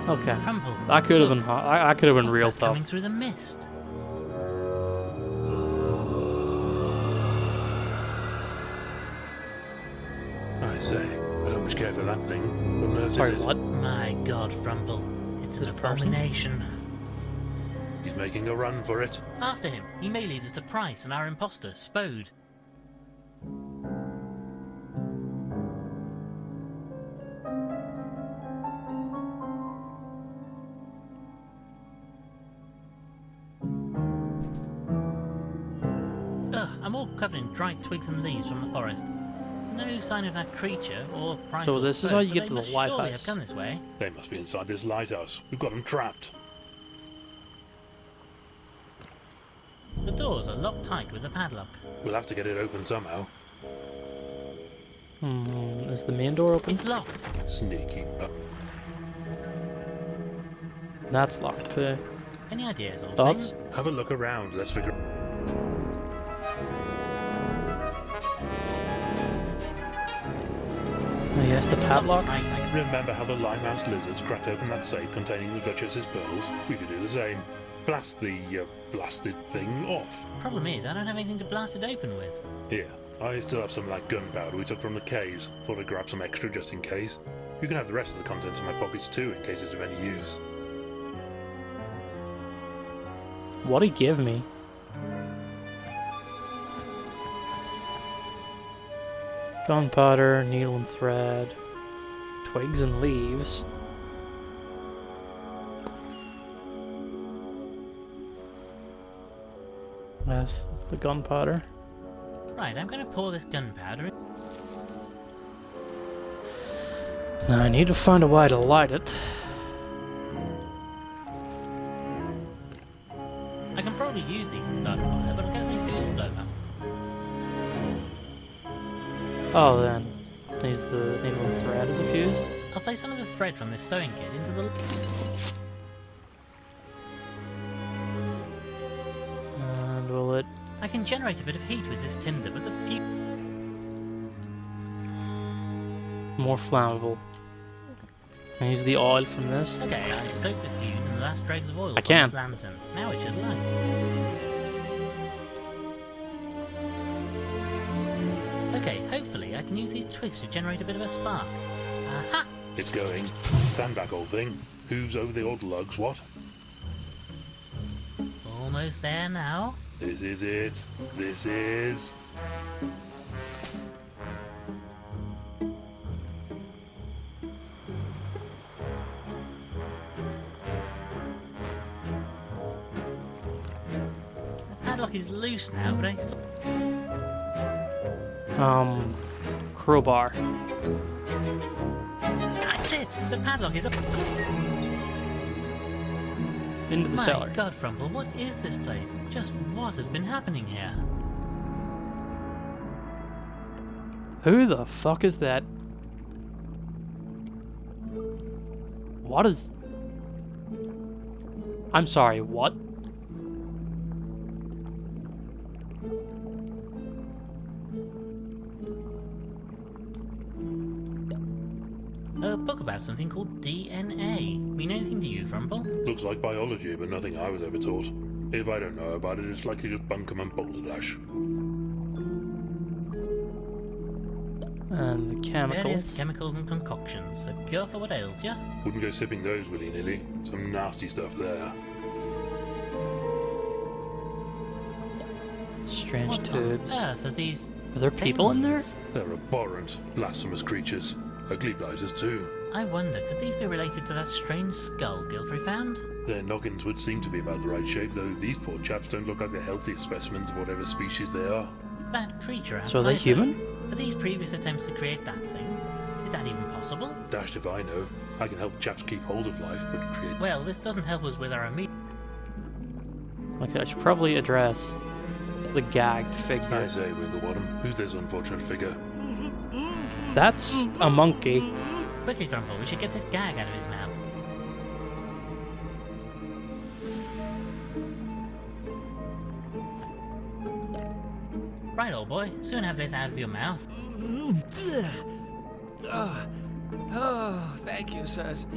Okay. Frumple, That could have look, been I could have been what's real that tough. coming through the mist? I say, I don't much care for that thing. What on earth Sorry, is it? what? My God, Frumple, it's an Is it a person? abomination. He's making a run for it. After him, he may lead us to Price and our imposter, Spode. Ugh, I'm all covered in dried twigs and leaves from the forest. No sign of that creature, or Price So or this is Spode, how you but get they to the must surely lighthouse. have come this way. They must be inside this lighthouse. We've got them trapped. The doors are locked tight with a padlock. We'll have to get it open somehow. Is the main door open? It's locked. Sneaky That's locked too. Any ideas, old Thoughts? thing? Have a look around. Let's figure. Yes, the It's locked padlock. tight, I can- Remember how the limehouse lizards cracked open that safe containing the Duchess's pearls? We could do the same. Blast the blasted thing off. Problem is, I don't have anything to blast it open with. Here, I still have some of that gunpowder we took from the caves. Thought I'd grab some extra just in case. You can have the rest of the contents in my pockets too, in case it's of any use. What'd he give me? Gunpowder, needle and thread, twigs and leaves. Yes, that's the gunpowder. Right, I'm going to pour this gunpowder in. Now I need to find a way to light it. I can probably use these to start a fire, but I'll get my hooves blown up. Oh, then. Needs the needle and thread as a fuse. I'll place some of the thread from this sewing kit into the... And will it... I can generate a bit of heat with this tinder, but the fuse... more flammable. And use the oil from this. Okay, I soak the fuse in the last dregs of oil I from can. this lantern. Now it should light. Okay, hopefully I can use these twigs to generate a bit of a spark. Aha! It's going. Stand back, old thing. Hooves over the old lugs, what? Almost there now. This is it. This is... The padlock is loose now, but I saw... Crowbar. That's it! The padlock is up. Into the My cellar. God, Frumple, what is this place? Just what has been happening here? Who the fuck is that? What is... I'm sorry, what? A book about something called DNA. Mean anything to you, Frumple? Looks like biology, but nothing I was ever taught. If I don't know about it, it's likely just bunkum and balderdash. And the Various chemicals. chemicals and concoctions. A cure for what ails ya? Wouldn't go sipping those willy-nilly. Some nasty stuff there. Strange What tubes. on earth are these... Are there people in there? things? They're abhorrent, blasphemous creatures. Ugly blighters too. I wonder, could these be related to that strange skull Gilfrey found? Their noggins would seem to be about the right shape, though these poor chaps don't look like the healthiest specimens of whatever species they are. That creature outside So are they there, human? Are these previous attempts to create that thing? Is that even possible? Dashed if I know. I can help chaps keep hold of life, but create... Well, this doesn't help us with our immediate... Okay, I should probably address the gagged I figure. say, Winklebottom, who's this unfortunate figure? That's a monkey. Quickly, Frumple, we should get this gag out of his mouth. Right, old boy, soon have this out of your mouth. Oh, thank you, sirs.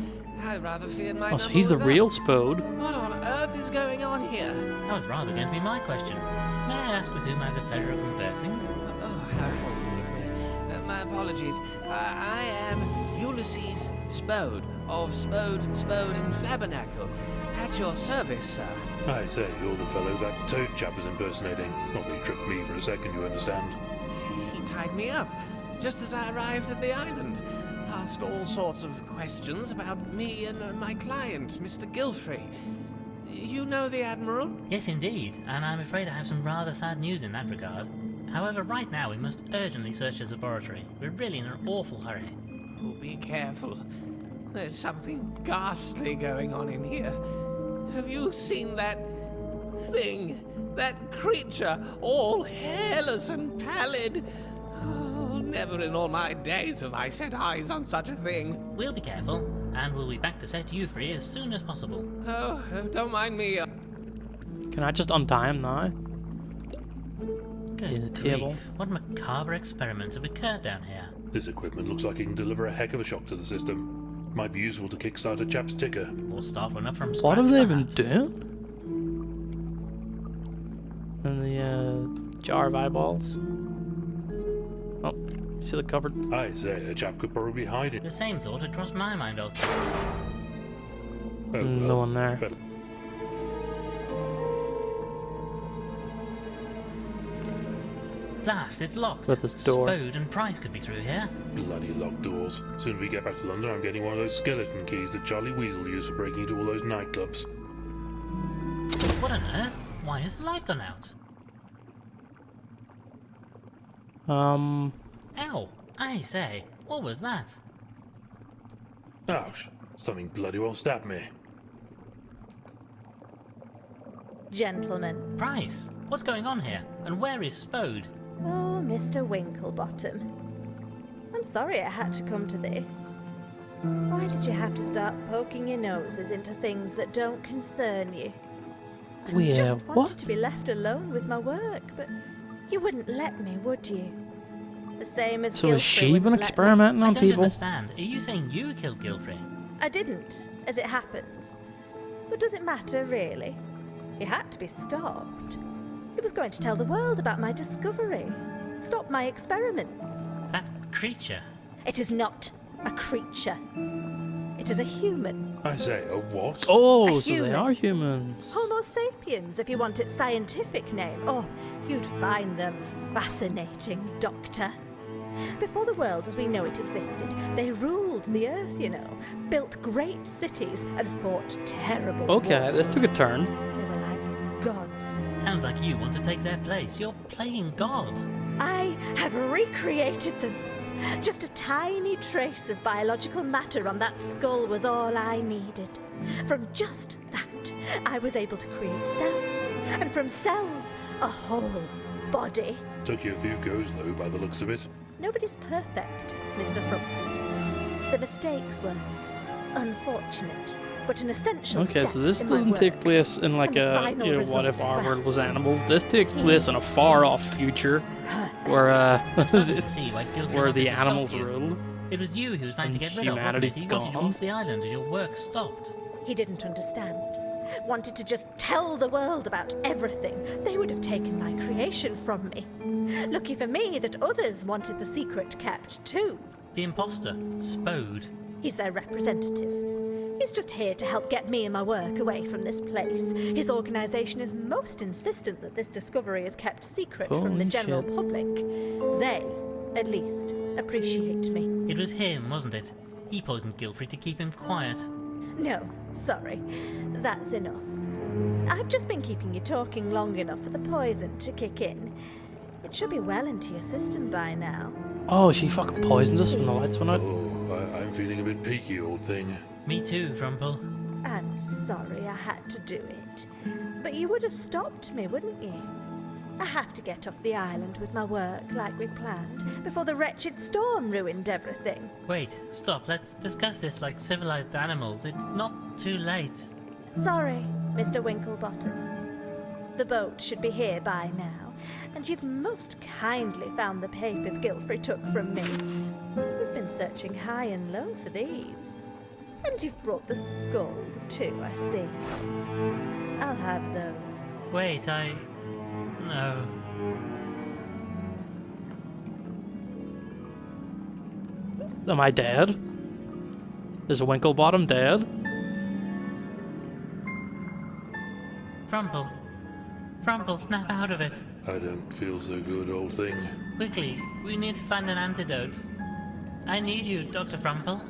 I rather feared my Oh, so number he's the was up. real Spode. What on earth is going on here? That was rather going to be my question. May I ask with whom I have the pleasure of conversing? Oh, how horrible of me. My apologies. I am Ulysses Spode, of Spode, and Flabbernacle. At your service, sir. I say, you're the fellow that Toad chap is impersonating. Not that he tricked me for a second, you understand. He tied me up, just as I arrived at the island. Asked all sorts of questions about me and my client, Mr. Gilfrey. You know the Admiral? Yes, indeed, and I'm afraid I have some rather sad news in that regard. However, right now we must urgently search his laboratory. We're really in an awful hurry. Oh, be careful. There's something ghastly going on in here. Have you seen that thing? That creature, all hairless and pallid? Oh, never in all my days have I set eyes on such a thing. We'll be careful, and we'll be back to set you free as soon as possible. Oh, don't mind me. Can I just untie him now? Good In the grief, table. what macabre experiments have occurred down here? This equipment looks like it can deliver a heck of a shock to the system. Might be useful to kickstart a chap's ticker. Or start one up from scratch, What have they been perhaps. doing? And the jar of eyeballs. Oh, you see the cupboard? I say, a chap could probably hide it. The same thought had crossed my mind, old Oh, No one there. better- Blast, it's locked. But this door. Spode and Price could be through here. Bloody locked doors. Soon as we get back to London, I'm getting one of those skeleton keys that Charlie Weasel used for breaking into all those nightclubs. What on earth? Why has the light gone out? Ow! I say, what was that? Ouch. Something bloody well stabbed me. Gentlemen. Price, what's going on here? And where is Spode? Oh, Mr. Winklebottom. I'm sorry it had to come to this. Why did you have to start poking your noses into things that don't concern you? I We, just wanted what? to be left alone with my work, but you wouldn't let me, would you? The same as So has Gilfrey she wouldn't been let me. experimenting I on don't people? understand. Are you saying you killed Gilfrey? I didn't, as it happens. But does it matter, really? He had to be stopped. He was going to tell the world about my discovery. Stop my experiments. That creature. It is not a creature. It is a human. I say, a what? Oh, A so they human. are humans. Homo sapiens, if you want its scientific name. Oh, you'd find them fascinating, Doctor. Before the world as we know it existed, they ruled the earth, you know, built great cities and fought terrible Okay, wars. this took a turn. They were like gods. Sounds like you want to take their place. You're playing God. I have recreated them. Just a tiny trace of biological matter on that skull was all I needed. From just that, I was able to create cells, and from cells, a whole body. Took you a few goes, though, by the looks of it. Nobody's perfect, Mr. Frump. The mistakes were unfortunate, but an essential Okay, step so this in my doesn't take work. place in like And the a, final what if result, our well, world was animals? This takes place in a far off future Perfect. where I'm starting to see why Gilfrey where wanted the to stop animals you. rule. It was you he was trying to get rid of, wasn't Humanity it? He wanted you gone. off the island and your work stopped. He didn't understand. Wanted to just tell the world about everything. They would have taken my creation from me. Lucky for me that others wanted the secret kept too. The imposter, Spode. He's their representative. He's just here to help get me and my work away from this place. His organization is most insistent that this discovery is kept secret from the Holy general shit. public. They, at least, appreciate me. It was him, wasn't it? He poisoned Gilfrey to keep him quiet. No, sorry. That's enough. I've just been keeping you talking long enough for the poison to kick in. It should be well into your system by now. Oh, she fucking poisoned us when the lights went out. Oh, I'm feeling a bit peaky, old thing. Me too, Frumple. I'm sorry I had to do it. But you would have stopped me, wouldn't you? I have to get off the island with my work like we planned before the wretched storm ruined everything. Wait, stop. Let's discuss this like civilized animals. It's not too late. Sorry, Mr. Winklebottom. The boat should be here by now, and you've most kindly found the papers Gilfrey took from me. We've been searching high and low for these. And you've brought the skull, too, I see. I'll have those. Wait, No. Am I dead? Is Winklebottom dead? Frumple. Frumple, snap out of it. I don't feel so good, old thing. Quickly, we need to find an antidote. I need you, Dr. Frumple.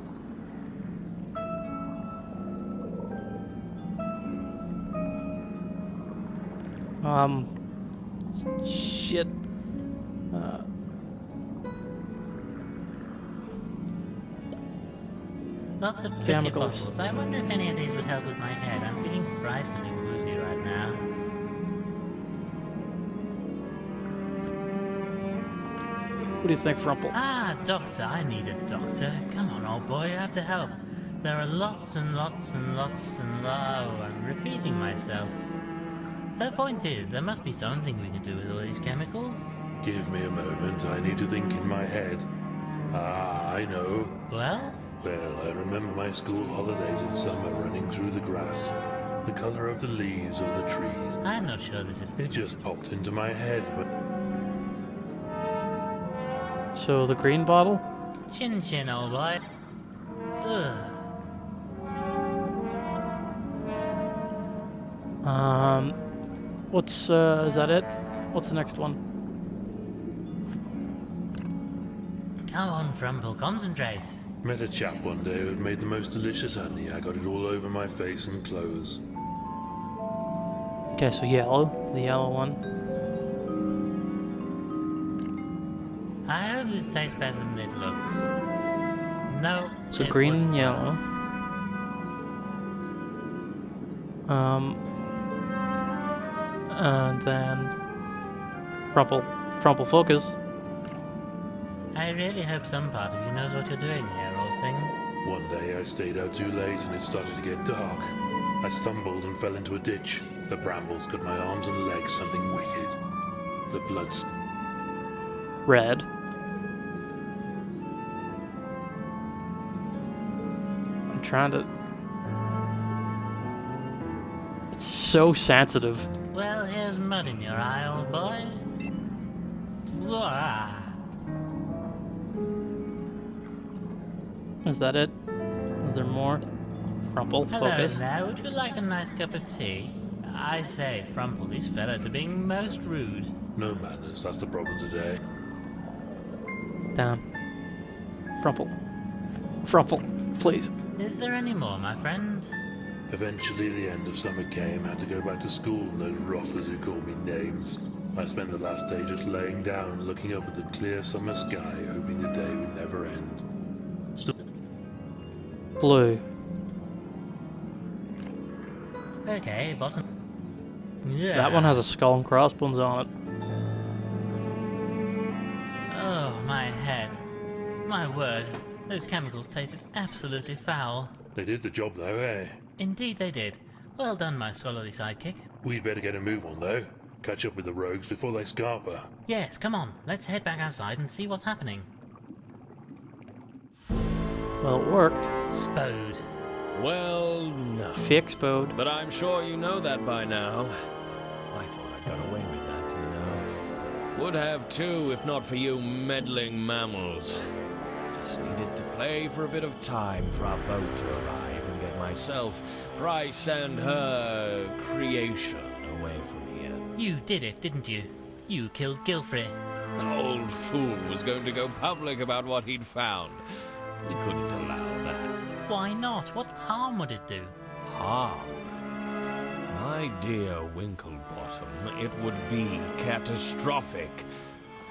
Shit. Lots of pretty Chemicals. bottles. I wonder if any of these would help with my head. I'm feeling frightfully woozy right now. What do you think, Frumple? Ah, doctor, I need a doctor. Come on, old boy, you have to help. There are lots and lots and lots and oh, I'm repeating myself. The point is, there must be something we can do with all these chemicals. Give me a moment, I need to think in my head. Ah, I know. Well? Well, I remember my school holidays in summer running through the grass. The colour of the leaves on the trees. I'm not sure this is... It just popped into my head, but So the green bottle? Chin chin, old boy. Ugh. What's is that it? What's the next one? Come on, Frumple, concentrate. met a chap one day who had made the most delicious honey. I got it all over my face and clothes. Okay, so yellow, the yellow one. I hope this tastes better than it looks. No. So it green and wouldn't. yellow. And then Frumple focus. I really hope some part of you knows what you're doing here, old thing. One day I stayed out too late and it started to get dark. I stumbled and fell into a ditch. The brambles cut my arms and legs, something wicked. The blood... Red. I'm trying to... so sensitive. Well, here's mud in your eye, old boy. Blah. Is that it? Is there more? Frumple, Hello focus. there, would you like a nice cup of tea? I say, Frumple, these fellows are being most rude. No manners, that's the problem today. Down. Frumple. Frumple, please. Is there any more, my friend? Eventually the end of summer came. I had to go back to school and those rotters who called me names. I spent the last day just laying down, looking up at the clear summer sky, hoping the day would never end. Blue. Okay, bottom. Yeah. That one has a skull and crossbones on it. Oh, my head. My word, those chemicals tasted absolutely foul. They did the job though, eh? Indeed they did. Well done, my scholarly sidekick. We'd better get a move on though. Catch up with the rogues before they scarper. Yes, come on, let's head back outside and see what's happening. Well, it worked. Spode. Well, no. Fake Spode. But I'm sure you know that by now. I thought I'd got away with that, you know. Would have too, if not for you meddling mammals. Just needed to play for a bit of time for our boat to arrive and get myself, Price, and her creation away from here. You did it, didn't you? You killed Gilfrey. The old fool was going to go public about what he'd found. We couldn't allow that. Why not? What harm would it do? Harm? My dear Winklebottom, it would be catastrophic.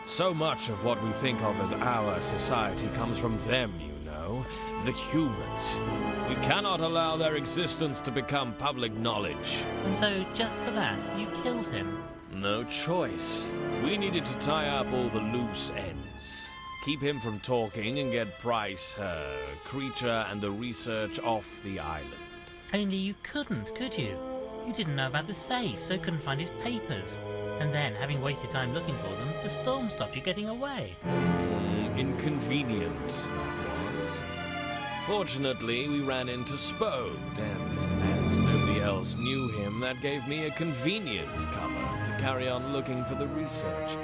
So much of what we think of as our society comes from them, you know. The humans. We cannot allow their existence to become public knowledge. And so, just for that, you killed him? No choice. We needed to tie up all the loose ends. Keep him from talking and get Price, her creature, and the research off the island. Only you couldn't, could you? You didn't know about the safe, so couldn't find his papers. And then, having wasted time looking for them, the storm stopped you getting away. Inconvenient, that was. Fortunately, we ran into Spode, and as nobody else knew him, that gave me a convenient cover to carry on looking for the research.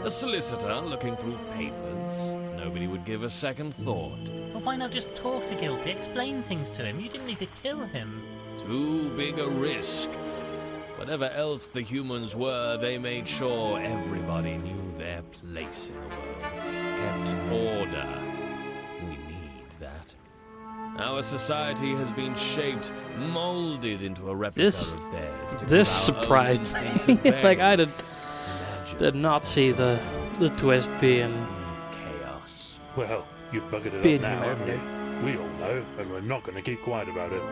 A solicitor looking through papers. Nobody would give a second thought. But why not just talk to Gilfrey, explain things to him? You didn't need to kill him. Too big a risk. Whatever else the humans were, they made sure everybody knew their place in the world. Kept order. We need that. Our society has been shaped, molded into a replica of theirs. This surprised me. Like, I did not see the twist being chaos. Well, you've buggered it Big up now, haven't humanity. you? We all know, and we're not going to keep quiet about it.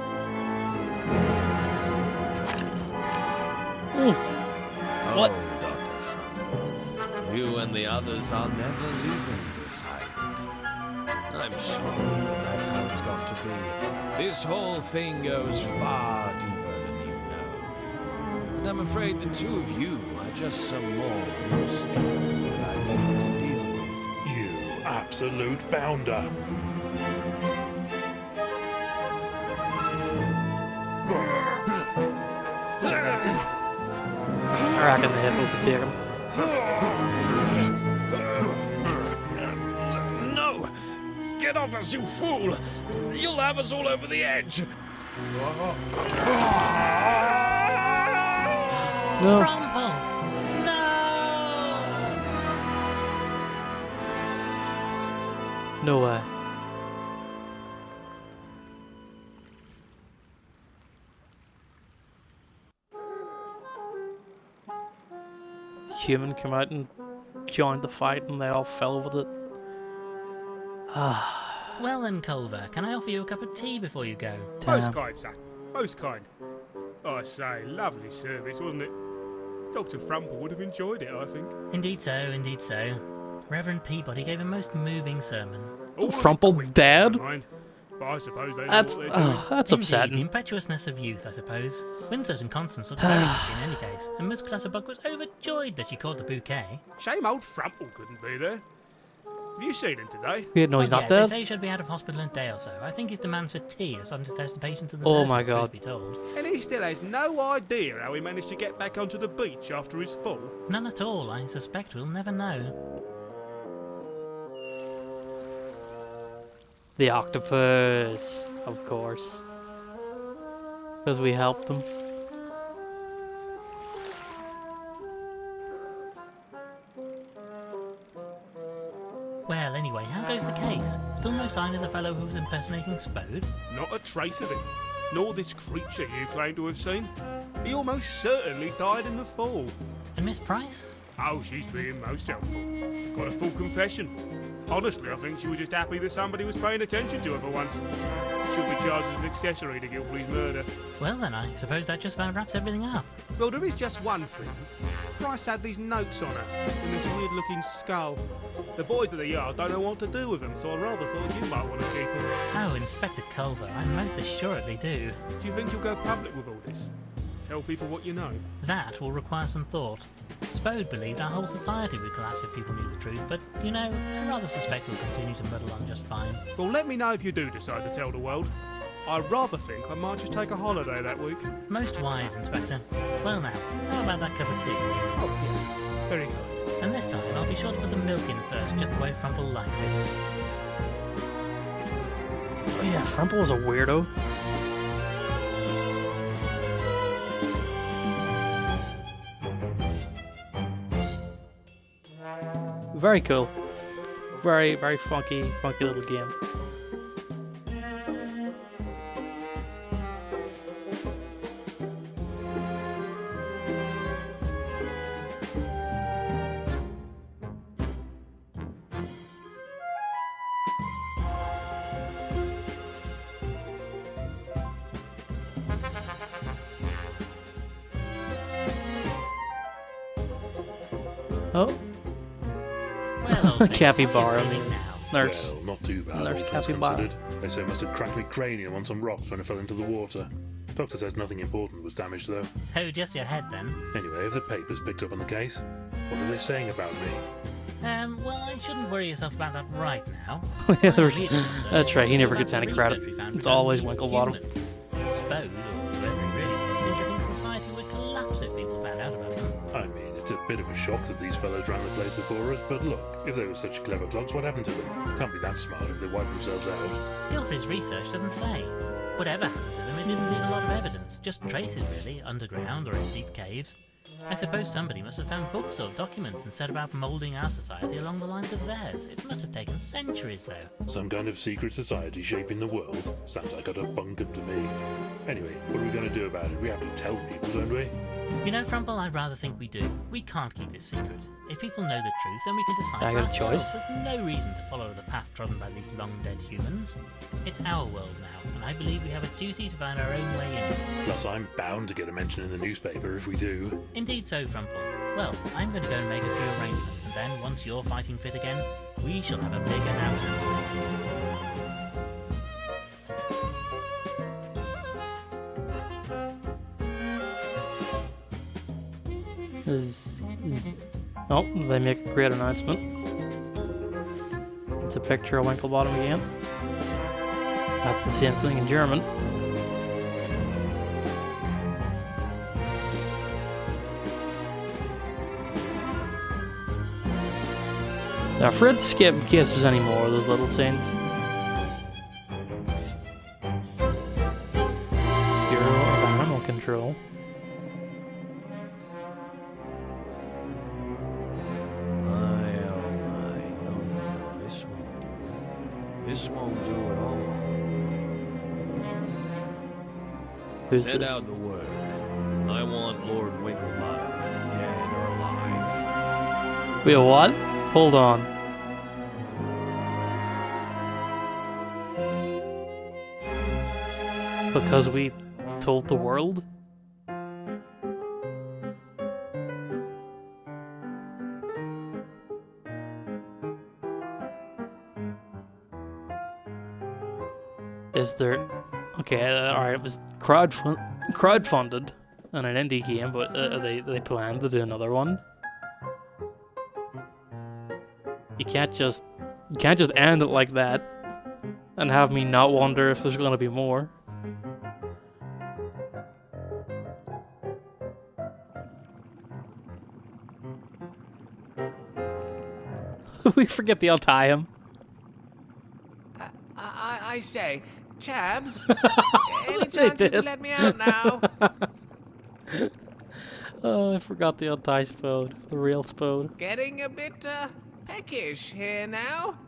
What? Oh, Dr. Frumple, you and the others are never leaving this island. I'm sure that's how it's got to be. This whole thing goes far deeper than you know. And I'm afraid the two of you are just some more loose ends that I need to deal with. You absolute bounder. I reckon the hippo could take him. No! Get off us, you fool! You'll have us all over the edge! No. Frumple! No! No way. Human come out and joined the fight and they all fell with it. Well then, Culver, can I offer you a cup of tea before you go? Most Damn. kind, son. Most kind. I say, lovely service, wasn't it? Dr. Frumple would have enjoyed it, I think. Indeed so, indeed so. Reverend Peabody gave a most moving sermon. All of it Frumple quick, dead? never mind. But I suppose they know That's what they're doing. that's Indeed, the upsetting. impetuousness of youth, I suppose. Winslow and Constance looked very happy in any case, and Miss Clutterbuck was overjoyed that she caught the bouquet. Shame old Frumple couldn't be there. Have you seen him today? Yeah, no, he's Not not yet. They dead. say he should be out of hospital in a day or so. I think his demands for tea are starting to test the patients and the Oh nurses, my truth God. be told. And he still has no idea how he managed to get back onto the beach after his fall. None at all. I suspect we'll never know. The octopus, of course. Because we helped them. Well, anyway, how goes the case? Still no sign of the fellow who was impersonating Spode? Not a trace of him. Nor this creature you claim to have seen. He almost certainly died in the fall. And Miss Price? Oh, she's being most helpful. Got a full confession. Honestly, I think she was just happy that somebody was paying attention to her for once. She'll be charged as an accessory to Gilfrey's murder. Well then, I suppose that just about wraps everything up. Well, there is just one thing. Price had these notes on her, and this weird-looking skull. The boys at the yard don't know what to do with them, so I rather thought you might want to keep them. Oh, Inspector Culver, I most assuredly do. Do you think you'll go public with all this? Tell people what you know? That will require some thought. Spode believed our whole society would collapse if people knew the truth, but, you know, I rather suspect we'll continue to muddle on just fine. Well, let me know if you do decide to tell the world. I rather think I might just take a holiday that week. Most wise, Inspector. Well now, how about that cup of tea? Oh, yeah. Very good. And this time, I'll be sure to put the milk in first, just the way Frumple likes it. Oh yeah, Frumple was a weirdo. Very cool. Very, very funky little game. Oh, Well, old thing, Capybara. what are you feeling now? nurse. Well, not too bad, all Nurse things capybara. considered. They say I must have cracked my cranium on some rocks when I fell into the water. Doctor says nothing important was damaged, though. Oh, just your head then. Anyway, have the papers picked up on the case? What are they saying about me? Well, I shouldn't worry yourself about that right now. Yeah, My there's- immediate concern that's right, he is never about gets the any research credit. we found It's regarding always these Winklebottom. humans. Spode, or whoever he really was, seemed to think society would collapse if people found out about them. I mean, it's a bit of a shock that these fellows ran the place before us, but look, if they were such clever clogs, what happened to them? Can't be that smart if they wipe themselves out. Gilfrey's research doesn't say. Whatever happened to them, it didn't leave a lot of evidence. Just traces, really, underground or in deep caves. I suppose somebody must have found books or documents and set about moulding our society along the lines of theirs. It must have taken centuries, though. Some kind of secret society shaping the world? Sounds like utter bunkum to me. Anyway, what are we going to do about it? We have to tell people, don't we? You know, Frumple, I'd rather think we do. We can't keep this secret. If people know the truth, then we can decide I for got a choice. ourselves. There's no reason to follow the path trodden by these long-dead humans. It's our world now, and I believe we have a duty to find our own way in it. Plus, I'm bound to get a mention in the newspaper if we do. Indeed so, Frumple. Well, I'm going to go and make a few arrangements, and then, once you're fighting fit again, we shall have a big announcement to make. Oh, they make a great announcement. It's a picture of Winklebottom again. That's the same thing in German. They're afraid to skip in case there's any more of those little scenes. Bureau of Animal Control. My, oh my. No. This won't do. This won't do at all. Who's Send this? out the word. I want Lord Winklebottom, dead or alive. Wait, what? Hold on. Because we told the world? Is there... Okay, alright, it was crowdfunded on an indie game, but they plan to do another one? You can't just You can't just end it like that and have me not wonder if there's gonna be more. We forget to untie him. I say, Chabs, any chance you could let me out now? Oh, I forgot the untie Spode. The real Spode. Getting a bit peckish here now.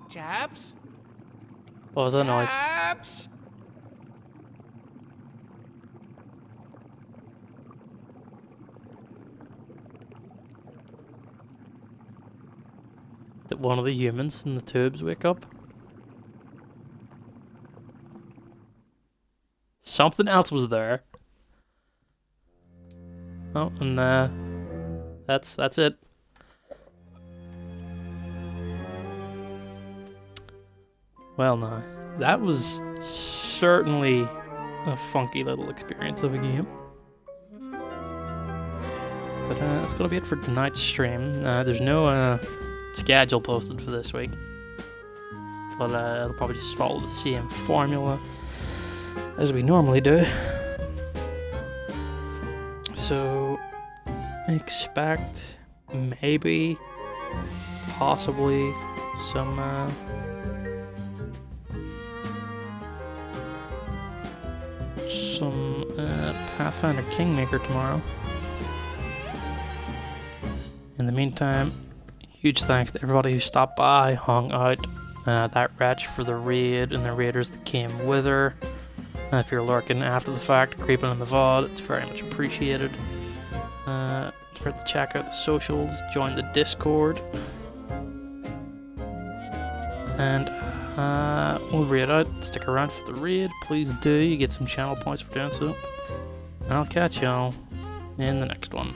Chabs? What was that noise? Chabs? Did one of the humans in the tubes wake up? Something else was there. Oh, and that's it. Well, no, that was certainly a funky little experience of a game. But that's gonna be it for tonight's stream. There's no schedule posted for this week, but it'll probably just follow the same formula as we normally do. So expect maybe, possibly some Pathfinder Kingmaker tomorrow. In the meantime, huge thanks to everybody who stopped by, hung out, that wretch for the raid, and the raiders that came with her. If you're lurking after the fact, creeping in the VOD, it's very much appreciated. Forget to check out the socials, join the Discord, and we'll raid out. Stick around for the raid, please do. You get some channel points for doing so. And I'll catch y'all in the next one.